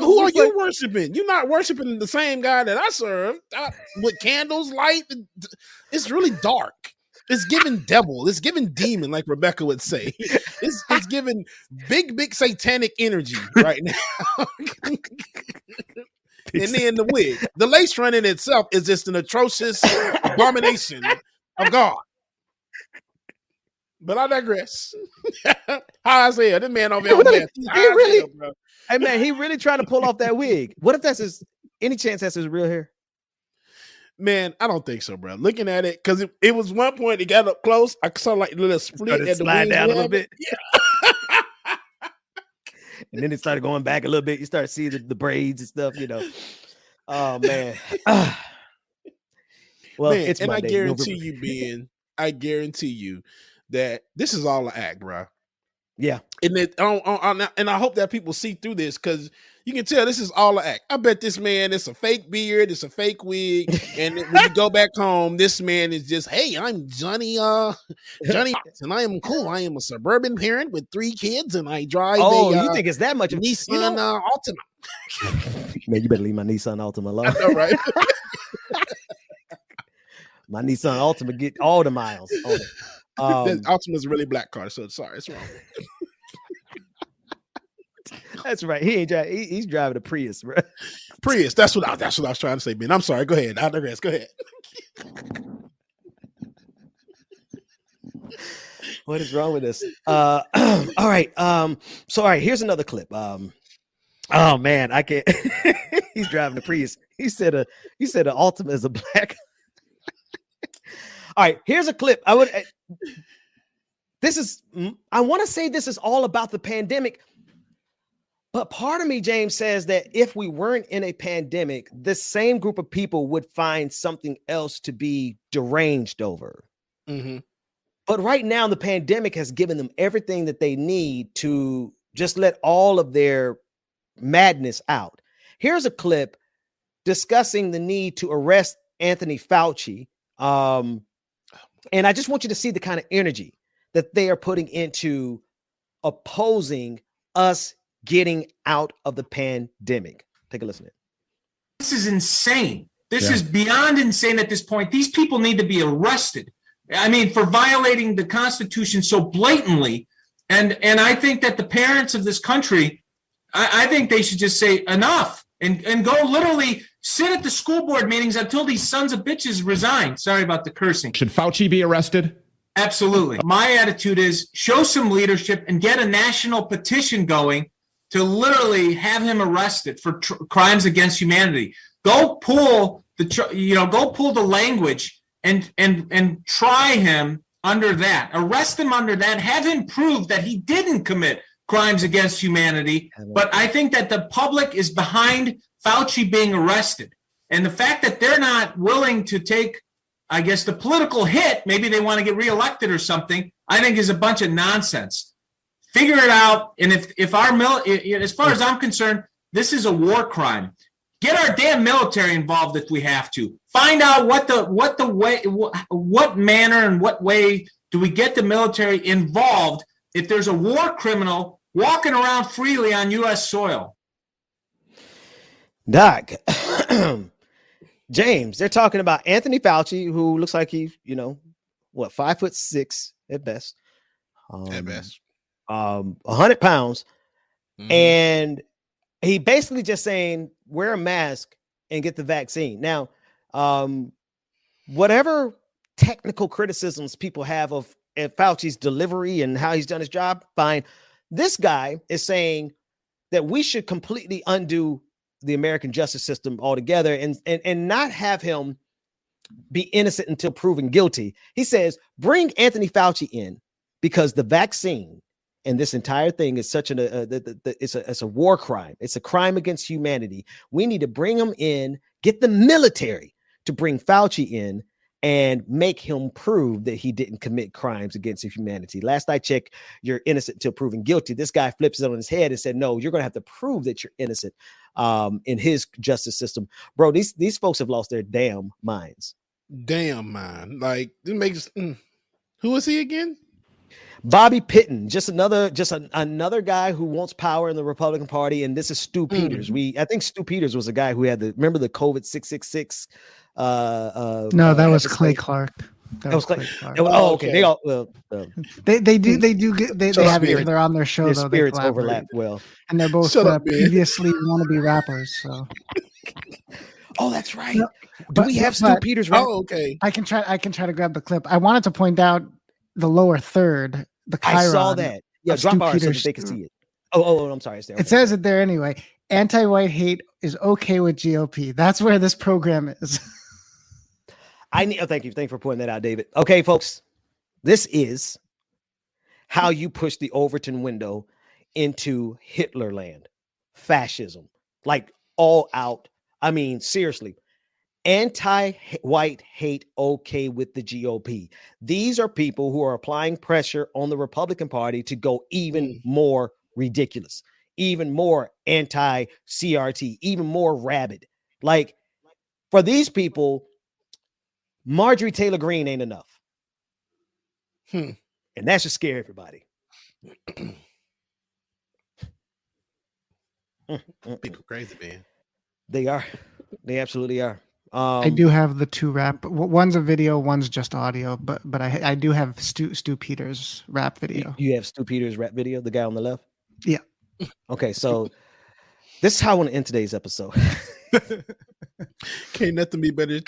who are you worshiping? You're not worshiping the same God that I serve with candles, light. It's really dark. It's giving devil. It's giving demon, like Rebecca would say. It's giving big satanic energy right now. And then the wig, the lace front in itself is just an atrocious abomination of God. But I digress. How Isaiah, this man over here. Hey man, he really trying to pull off that wig. What if that's his? Any chance that's his real hair? Man, I don't think so, bro. Looking at it, because it was one point it got up close. I saw like a little split at the slide down a little bit. Yeah. And then it started going back a little bit. You start seeing the braids and stuff, you know. Oh man. Well, Man, it's and Monday. I guarantee you that this is all an act, bro. Yeah. And I hope that people see through this, because you can tell this is all an act. I bet this man, it's a fake beard, it's a fake wig, and when you go back home, this man is just, hey, I'm Johnny, and I am cool. I am a suburban parent with 3 kids, and I drive you think it's that much of Nissan Altima. Man, you better leave my Nissan Altima alone. I know, right? My Nissan Altima get all the miles on it. Altima's a really black car, so sorry, it's wrong. That's right. He ain't driving. He's driving a Prius, bro. Prius. That's what I was trying to say, Ben. I'm sorry. Go ahead. I digress. Go ahead. What is wrong with this? All right. So all right. Here's another clip. Oh man, I can't. He's driving a Prius. He said an Altima is a black. All right. Here's a clip. I want to say this is all about the pandemic. But part of me, James, says that if we weren't in a pandemic, this same group of people would find something else to be deranged over. Mm-hmm. But right now, the pandemic has given them everything that they need to just let all of their madness out. Here's a clip discussing the need to arrest Anthony Fauci. And I just want you to see the kind of energy that they are putting into opposing us getting out of the pandemic. Take a listen to it. This is insane. This is beyond insane at this point. These people need to be arrested. I mean, for violating the Constitution so blatantly. And I think that the parents of this country, I think they should just say enough and go literally sit at the school board meetings until these sons of bitches resign. Sorry about the cursing. Should Fauci be arrested? Absolutely. My attitude is show some leadership and get a national petition going to literally have him arrested for crimes against humanity. Go pull the language and try him under that. Arrest him under that. Have him prove that he didn't commit crimes against humanity. But I think that the public is behind Fauci being arrested. And the fact that they're not willing to take, I guess, the political hit, maybe they want to get reelected or something, I think is a bunch of nonsense. Figure it out. And if our as far as I'm concerned, this is a war crime. Get our damn military involved if we have to. Find out what manner and what way do we get the military involved if there's a war criminal walking around freely on U.S. soil. Doc, James, they're talking about Anthony Fauci, who looks like he's, 5'6" at best. At best. 100 pounds. Mm-hmm. And he basically just saying, wear a mask and get the vaccine. Now, whatever technical criticisms people have of Fauci's delivery and how he's done his job, fine. This guy is saying that we should completely undo the American justice system altogether and not have him be innocent until proven guilty. He says, bring Anthony Fauci in because the vaccine and this entire thing is such it's a war crime. It's a crime against humanity. We need to bring him in, get the military to bring Fauci in and make him prove that he didn't commit crimes against humanity. Last I checked, you're innocent until proven guilty. This guy flips it on his head and said, no, you're going to have to prove that you're innocent in his justice system. Bro, these folks have lost their damn minds. Damn mind. Like, it makes who is he again? Bobby Pitton, just another guy who wants power in the Republican Party, and this is Stu Peters. I think Stu Peters was a guy who had remember the COVID 666. No, that was Clay Clark. That was Clay Clark. Oh, okay. They all they have each other on their show. Their though spirits overlap well, and they're both previously wannabe rappers. So. Oh, that's right. Do we have Stu Peters? Rap? Oh, okay. I can try to grab the clip. I wanted to point out the lower third. The Chiron. I saw that. Yeah, drop ours so that they can see it. Oh, I'm sorry. It says it there anyway. Anti-white hate is okay with GOP. That's where this program is. Thank you for pointing that out, David. Okay, folks, this is how you push the Overton window into Hitlerland, fascism, like all out. I mean, seriously. Anti-white hate okay with the GOP. These are people who are applying pressure on the Republican Party to go even more ridiculous, even more anti-CRT, even more rabid. Like, for these people, Marjorie Taylor Greene ain't enough. And that should scare everybody. People crazy, man. They are. They absolutely are. I do have the two rap. One's a video, one's just audio. But I do have Stu Peters rap video. You have Stu Peters rap video, the guy on the left? Yeah. Okay, so this is how I want to end today's episode. Can't nothing be better.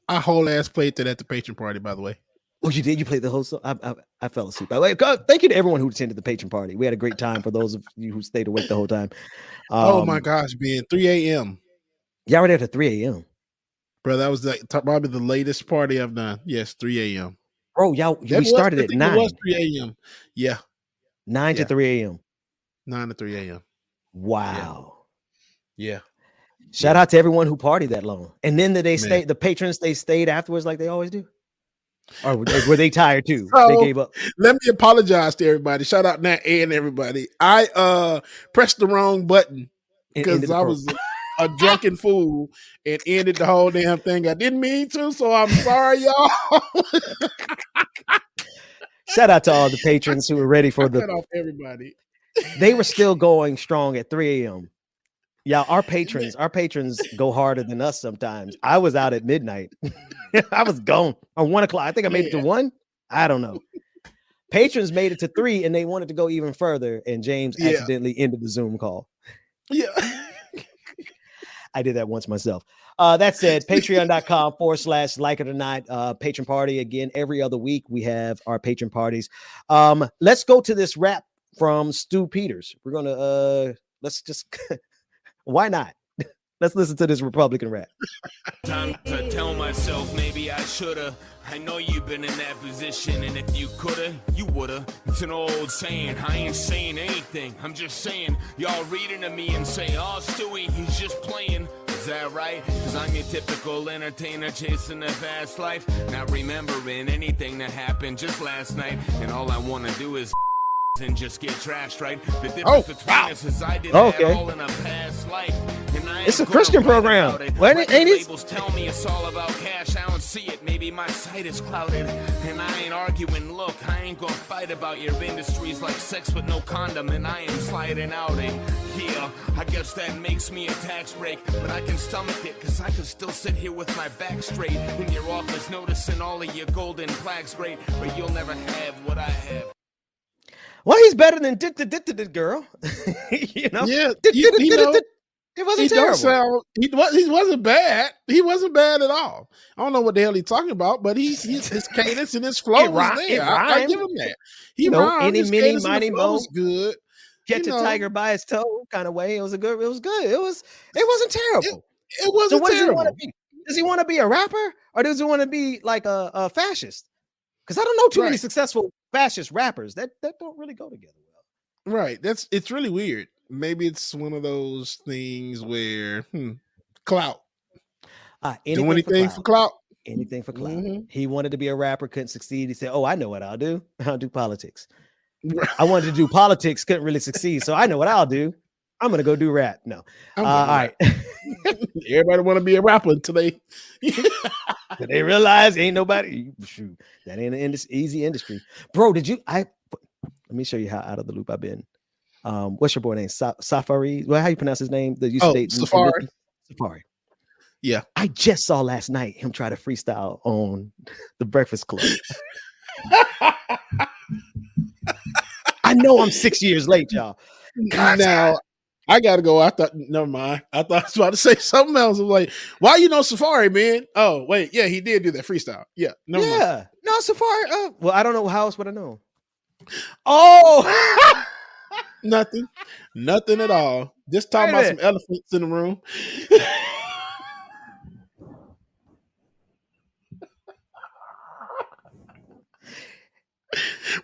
I whole ass played that at the patron party, by the way. Oh, you did? You played the whole song? I fell asleep. By the way, thank you to everyone who attended the patron party. We had a great time for those of you who stayed awake the whole time. Oh my gosh, man. 3 a.m. Y'all were there to 3 a.m. Bro, that was probably the latest party I've done. Yes, 3 a.m. Bro, we started at 9. It was 3 a.m. Yeah. 9 to 3 a.m. 9 to 3 a.m. Wow. Yeah. Shout out to everyone who partied that long. And then the patrons, they stayed afterwards like they always do. Or were they tired too? So, they gave up. Let me apologize to everybody. Shout out Nat and everybody. I pressed the wrong button because I was a drunken fool and ended the whole damn thing. I didn't mean to, so I'm sorry, y'all. Shout out to all the patrons who were ready for cut off everybody. They were still going strong at 3 a.m. Yeah, our patrons go harder than us sometimes. I was out at midnight. I was gone or 1 o'clock. I think I made it to 1. I don't know. Patrons made it to 3 and they wanted to go even further. And James accidentally ended the Zoom call. Yeah. I did that once myself. That said, patreon.com/like it or not. Patron party again every other week. We have our patron parties. Let's go to this rap from Stu Peters. We're gonna let's just why not? Let's listen to this Republican rap. Time to tell myself maybe I shoulda. I know you've been in that position, and if you coulda, you woulda. It's an old saying. I ain't saying anything. I'm just saying, y'all reading to me and say, oh, Stewie, he's just playing. Is that right? Cause I'm your typical entertainer chasing a fast life, not remembering anything that happened just last night. And all I wanna do is and just get trashed, right? The difference between us is I did that all in a past life. It's a Christian program. When ain't it? Labels tell me it's all about cash. I don't see it. Maybe my sight is clouded. And I ain't arguing. Look, I ain't gonna fight about your industries like sex with no condom. And I am sliding out. Yeah, I guess that makes me a tax break. But I can stomach it, cause I can still sit here with my back straight in your office noticing all of your golden plaques. Great, but you'll never have what I have. Well, he's better than the girl. You know? Yeah, it wasn't terrible. He wasn't bad. He wasn't bad at all. I don't know what the hell he's talking about, but his cadence and his flow was there. I give him that. He rhymed. Any, his mini, mighty, mo was good. Catch a tiger by his toe kind of way. It was good. It wasn't terrible. It wasn't terrible. Does he want to be a rapper, or does he want to be like a fascist? Because I don't know too many successful fascist rappers that don't really go together well. Right. It's really weird. Maybe it's one of those things where clout. Do anything for clout. Anything for clout. He wanted to be a rapper, couldn't succeed. He said, "Oh, I know what I'll do. I'll do politics." I wanted to do politics, couldn't really succeed. So I know what I'll do. I'm gonna go do rap. No. All right. Everybody want to be a rapper until they realize ain't nobody. Shoot, that ain't an easy industry. Bro, let me show you how out of the loop I've been. What's your boy name? Safari. Well, how you pronounce his name? Safari. Safari. Yeah. I just saw last night him try to freestyle on the Breakfast Club. I know I'm 6 years late, y'all. Now I gotta go. Never mind. I thought I was about to say something else. I was like, why you know Safari, man? Oh, wait, yeah, he did do that freestyle. Yeah, never mind. No, Safari. Well, I don't know how else would I know. Oh, nothing at all. Just talking about some elephants in the room.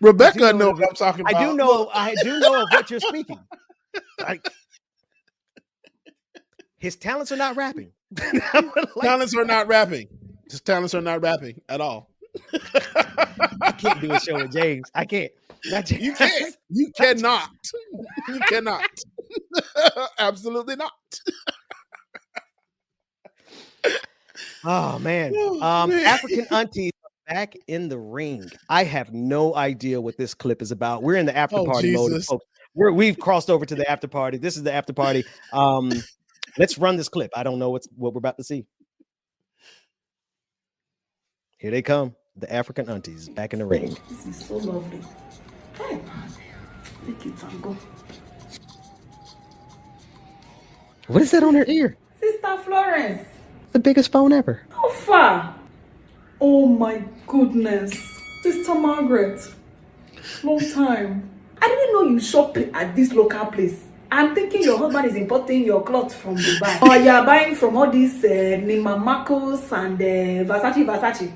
Rebecca knows what I'm talking about. I do know of what you're speaking. His talents are not rapping. Talents are not rapping. His talents are not rapping at all. I can't do a show with James. I can't. You can't. You cannot. You cannot. Absolutely not. Oh man. African aunties are back in the ring. I have no idea what this clip is about. We're in the after party mode, folks. We've crossed over to the after party. This is the after party. Let's run this clip. I don't know what we're about to see. Here they come. The African aunties back in the ring. This is so lovely. Hey, thank you, Tango. What is that on her ear? Sister Florence. The biggest phone ever. How far? Oh my goodness. Sister Margaret. Long time. I didn't know you shop at this local place. I'm thinking your husband is importing your clothes from Dubai. Or you are buying from all these Neiman Marcus and Versace.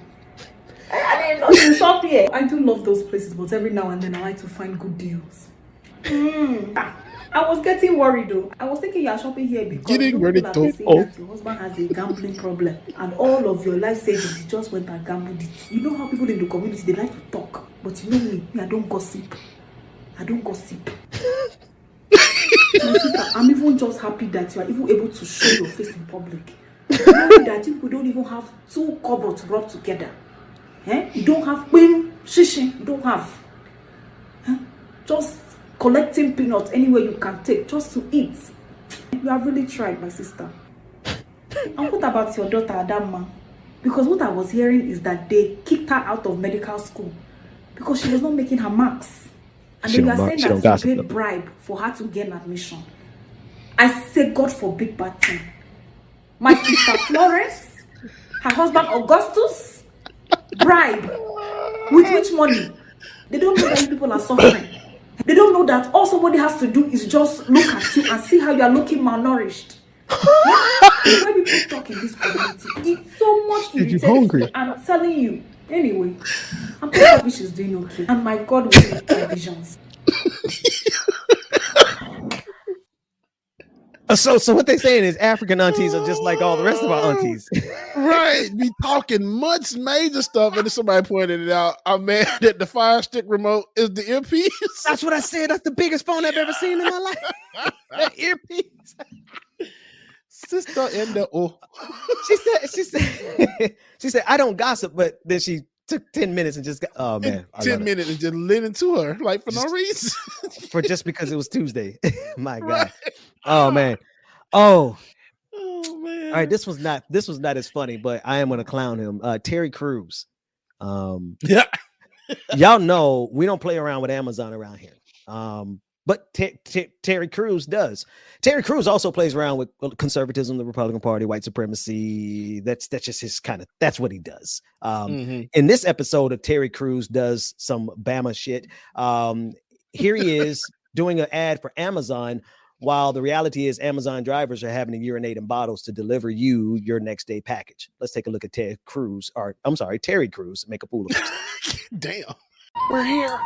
I didn't know you shop here. I do love those places, but every now and then I like to find good deals. I was getting worried though. I was thinking you are shopping here because people are saying that your husband has a gambling problem and all of your life savings you just went and gambled it. You know how people in the community, they like to talk, but you know me, I don't gossip. My sister, I'm even just happy that you are even able to show your face in public. Knowing that people don't even have 2 cupboards rubbed together. You don't have shishin, you don't have. Just collecting peanuts anywhere you can take just to eat. You have really tried, my sister. And what about your daughter, Adama? Because what I was hearing is that they kicked her out of medical school because she was not making her marks. And then you are saying that you paid bribe for her to gain admission. I say God forbid bad thing. My sister Florence, her husband Augustus, bribe. With which money? They don't know that you people are suffering. They don't know that all somebody has to do is just look at you and see how you are looking malnourished. When people talk in this community, it's so much irritating. I'm telling you. Anyway, I'm so happy she's doing okay. And my God will make provisions. So what they're saying is African aunties are just like all the rest of our aunties. Right. Be talking much major stuff, and then somebody pointed it out. I'm mad that the Fire Stick remote is the earpiece. That's what I said. That's the biggest phone I've ever seen in my life. That earpiece. Sister in the she said, I don't gossip, but then she took 10 minutes and just got 10 minutes and just lit into her like for no reason. For just because it was Tuesday. My God. Right. Oh man. Oh man. All right, this was not as funny, but I am gonna clown him. Terry Crews. Yeah. Y'all know we don't play around with Amazon around here. But Terry Crews does. Terry Crews also plays around with conservatism, the Republican Party, white supremacy. That's just his that's what he does. In this episode of Terry Crews does some Bama shit. Here he is doing an ad for Amazon, while the reality is Amazon drivers are having to urinate in bottles to deliver you your next day package. Let's take a look at Terry Crews make a fool of himself. Damn. We're here.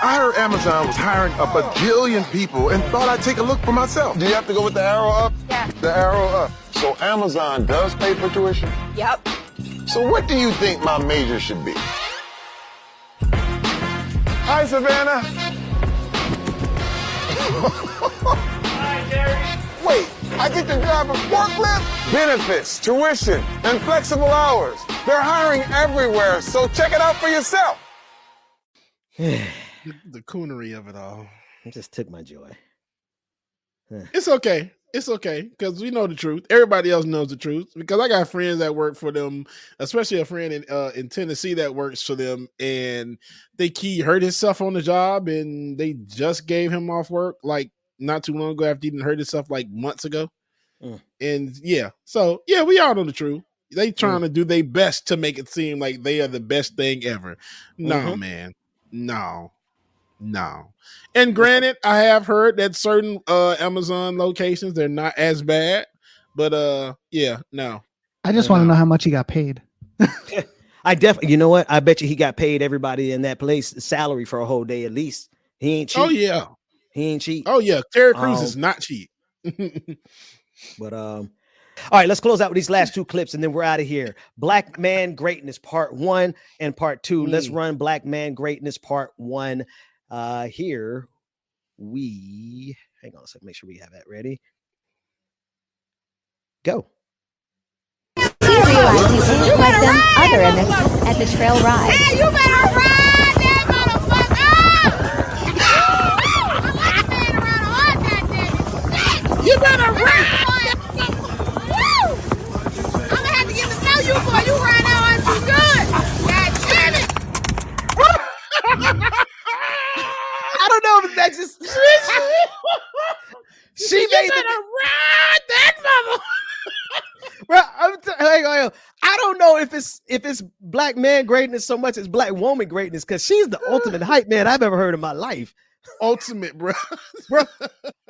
I heard Amazon was hiring a bajillion people and thought I'd take a look for myself. Do you have to go with the arrow up? Yeah. The arrow up. So Amazon does pay for tuition? Yep. So what do you think my major should be? Hi, Savannah. Hi, Gary. Wait, I get to drive a forklift? Benefits, tuition, and flexible hours. They're hiring everywhere, so check it out for yourself. The coonery of it all. It just took my joy. It's okay. It's okay because we know the truth. Everybody else knows the truth because I got friends that work for them, especially a friend in Tennessee that works for them, and he hurt himself on the job, and they just gave him off work like not too long ago after he didn't hurt himself like months ago. And yeah, so yeah, we all know the truth. They trying to do their best to make it seem like they are the best thing ever. No, man, no. And granted, I have heard that certain Amazon locations they're not as bad, but yeah, no. I just want to know how much he got paid. I definitely, you know what? I bet you he got paid everybody in that place salary for a whole day at least. He ain't cheap. Oh yeah, he ain't cheap. Oh yeah, Terry Crews is not cheap. But all right, let's close out with these last two clips and then we're out of here. Black Man Greatness Part 1 and Part 2. Let's run Black Man Greatness Part 1. Here we hang on a second, make sure we have that ready. Go. You realize you ain't like them other MXs at the trail ride. Hey, you better ride that motherfucker! You better ride! Woo! I'm gonna have to get to know you before you ride out on too good. God damn it! I don't know if that's just she made better ride that mother. Bro, hang on. I don't know if it's Black Man Greatness so much as Black Woman Greatness because she's the ultimate hype man I've ever heard in my life. Ultimate, bro.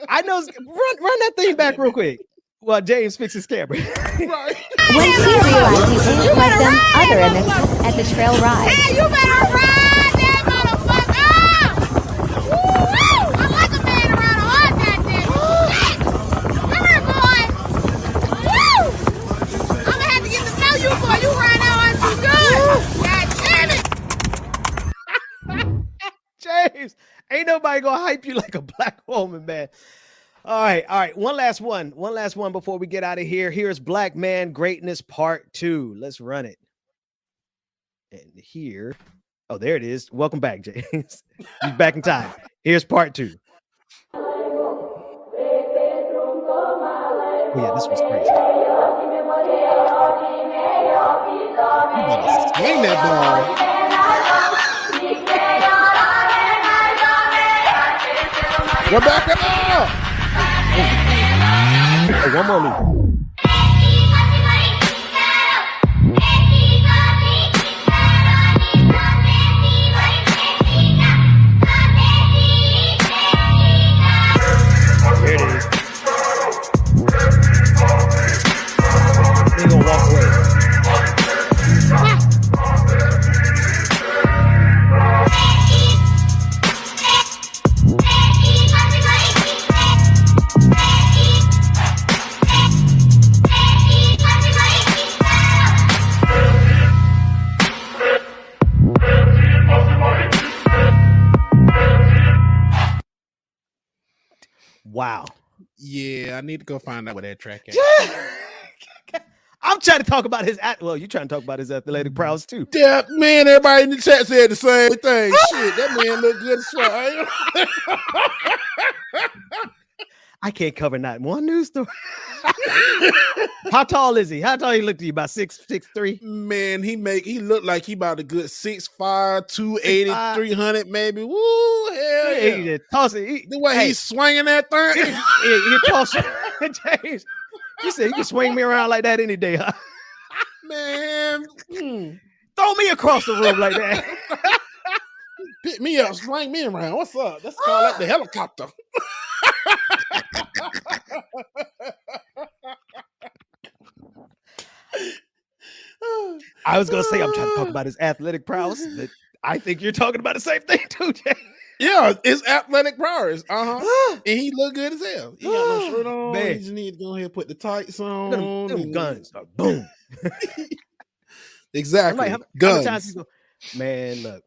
I know. Run that thing back real quick. Well, James fixes camera. Right. When she realized you ain't like them other MXs at the trail ride. Hey, you better ride that motherfucker! Woo! I like a man around a horse, goddamn. Come here, boy. Woo! I'm gonna have to get to know you before you ride out on too good. God damn it! James, ain't nobody gonna hype you like a black woman, man. All right. One last one before we get out of here. Here's Black Man Greatness Part 2. Let's run it. And here, oh, there it is. Welcome back, James. He's back in time. Here's Part 2. Oh yeah, this was crazy. Swing that ball. Go back up. Hey, one more loop. There it is. They're gonna walk away. Wow. Yeah, I need to go find out where that track is. I'm trying to talk about his well, you're trying to talk about his athletic prowess too. Yeah, man, everybody in the chat said the same thing. Shit, that man look good as fuck. I can't cover not one news story. How tall is he? How tall he look to you? About 6'3"? Man, he looked like he about a good 6'5", 280, 300 maybe. Woo, hell yeah. He just toss it. The way he's swinging that thing. He toss it. James, you said you can swing me around like that any day, huh? Man. Throw me across the room like that. Pick me up, swing me around. What's up? Let's call that the helicopter. I was gonna say I'm trying to talk about his athletic prowess, but I think you're talking about the same thing too, Jay. Yeah, it's athletic prowess. And he look good as hell. He got no shirt on. Man. He just need to go ahead and put the tights on. Them guns, boom. Exactly. I'm like, how many times you go? Man, look.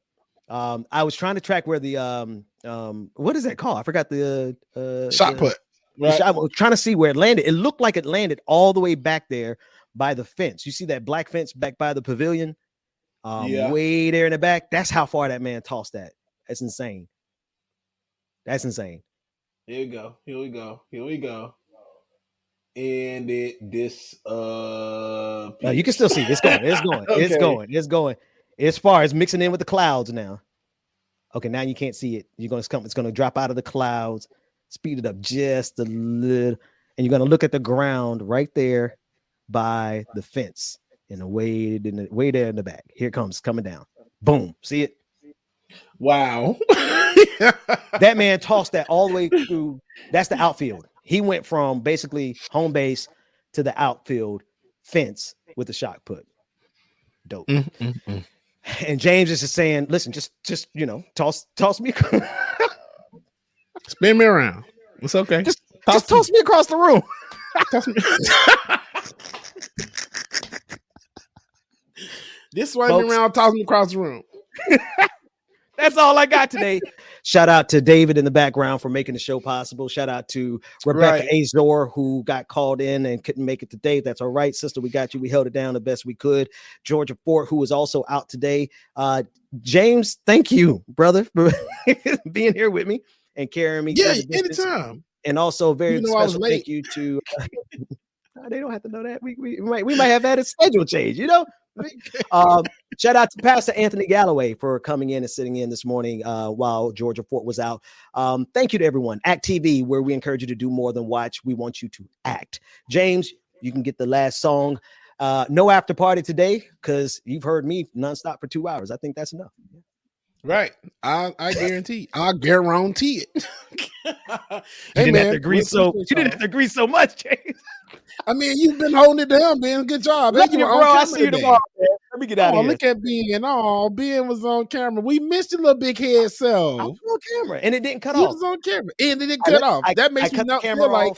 I was trying to track where the what is that called? I forgot the shot put. Right. I was trying to see where it landed. It looked like it landed all the way back there by the fence. You see that black fence back by the pavilion? Way there in the back. That's how far that man tossed that. That's insane. That's insane. Here we go. And you can still see it's going. Okay. It's going. As far as mixing in with the clouds now. Okay, now you can't see it. It's gonna drop out of the clouds, speed it up just a little, and you're gonna look at the ground right there by the fence and way there in the back. Here it comes, coming down. Boom. See it? Wow. That man tossed that all the way through. That's the outfield. He went from basically home base to the outfield fence with the shot put. Dope. And James is just saying, listen, just toss me. Spin me around. It's okay. Just toss me across the room. Toss me. Just swing me around, toss me across the room. That's all I got today. Shout out to David in the background for making the show possible. Shout out to Rebecca Azor, who got called in and couldn't make it today. That's all right, sister. We got you. We held it down the best we could. Georgia Fort, who was also out today. James, thank you, brother, for being here with me and carrying me. Yeah, anytime. And also very special thank you to they don't have to know that. We might have had a schedule change, shout out to Pastor Anthony Galloway for coming in and sitting in this morning while Georgia Fort was out. Thank you to everyone. Act TV, where we encourage you to do more than watch. We want you to act. James, you can get the last song. No after party today because you've heard me nonstop for 2 hours. I think that's enough. Right. I guarantee. I guarantee it. You didn't have to agree so much, James. I mean, you've been holding it down, Ben. Good job. Thank you, bro. I'll see you tomorrow, man. Let me get out of here. Look at Ben. Ben was on camera. We missed your little big head self. I was on camera, and it didn't cut off. He was on camera, and it didn't cut off. That makes me not feel like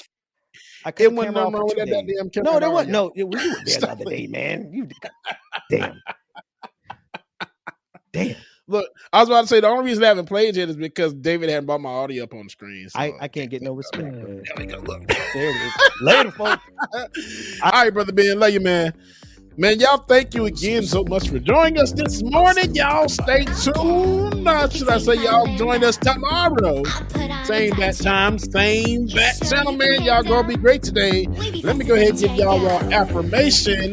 it wasn't nothing wrong with that damn camera. No, there wasn't. No, we were there the other day, man. Damn. Look, I was about to say the only reason I haven't played yet is because David hadn't brought my audio up on the screen. So. I can't get no respect. There we go. Look. There it is. Later, folks. All right, brother Ben. Love you, man. Man, y'all, thank you again so much for joining us this morning. Y'all stay tuned. Should I say y'all join us tomorrow? Same bat time, same bat channel, man. Y'all gonna be great today. Let me go ahead and give y'all affirmation.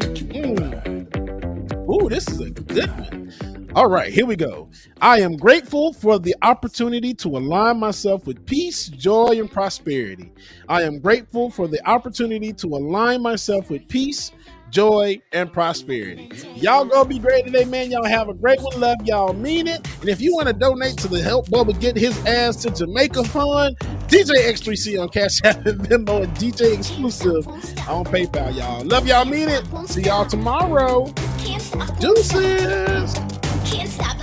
Ooh, this is a good one. All right, here we go. I am grateful for the opportunity to align myself with peace, joy, and prosperity. I am grateful for the opportunity to align myself with peace, joy, and prosperity. Y'all gonna be great today, man. Y'all have a great one. Love y'all, mean it. And if you want to donate to the Help Bubba Get His Ass to Jamaica Fund, DJ X3C on Cash App and Venmo, and DJ Exclusive on PayPal, y'all. Love y'all, mean it. See y'all tomorrow. Deuces. Can't stop.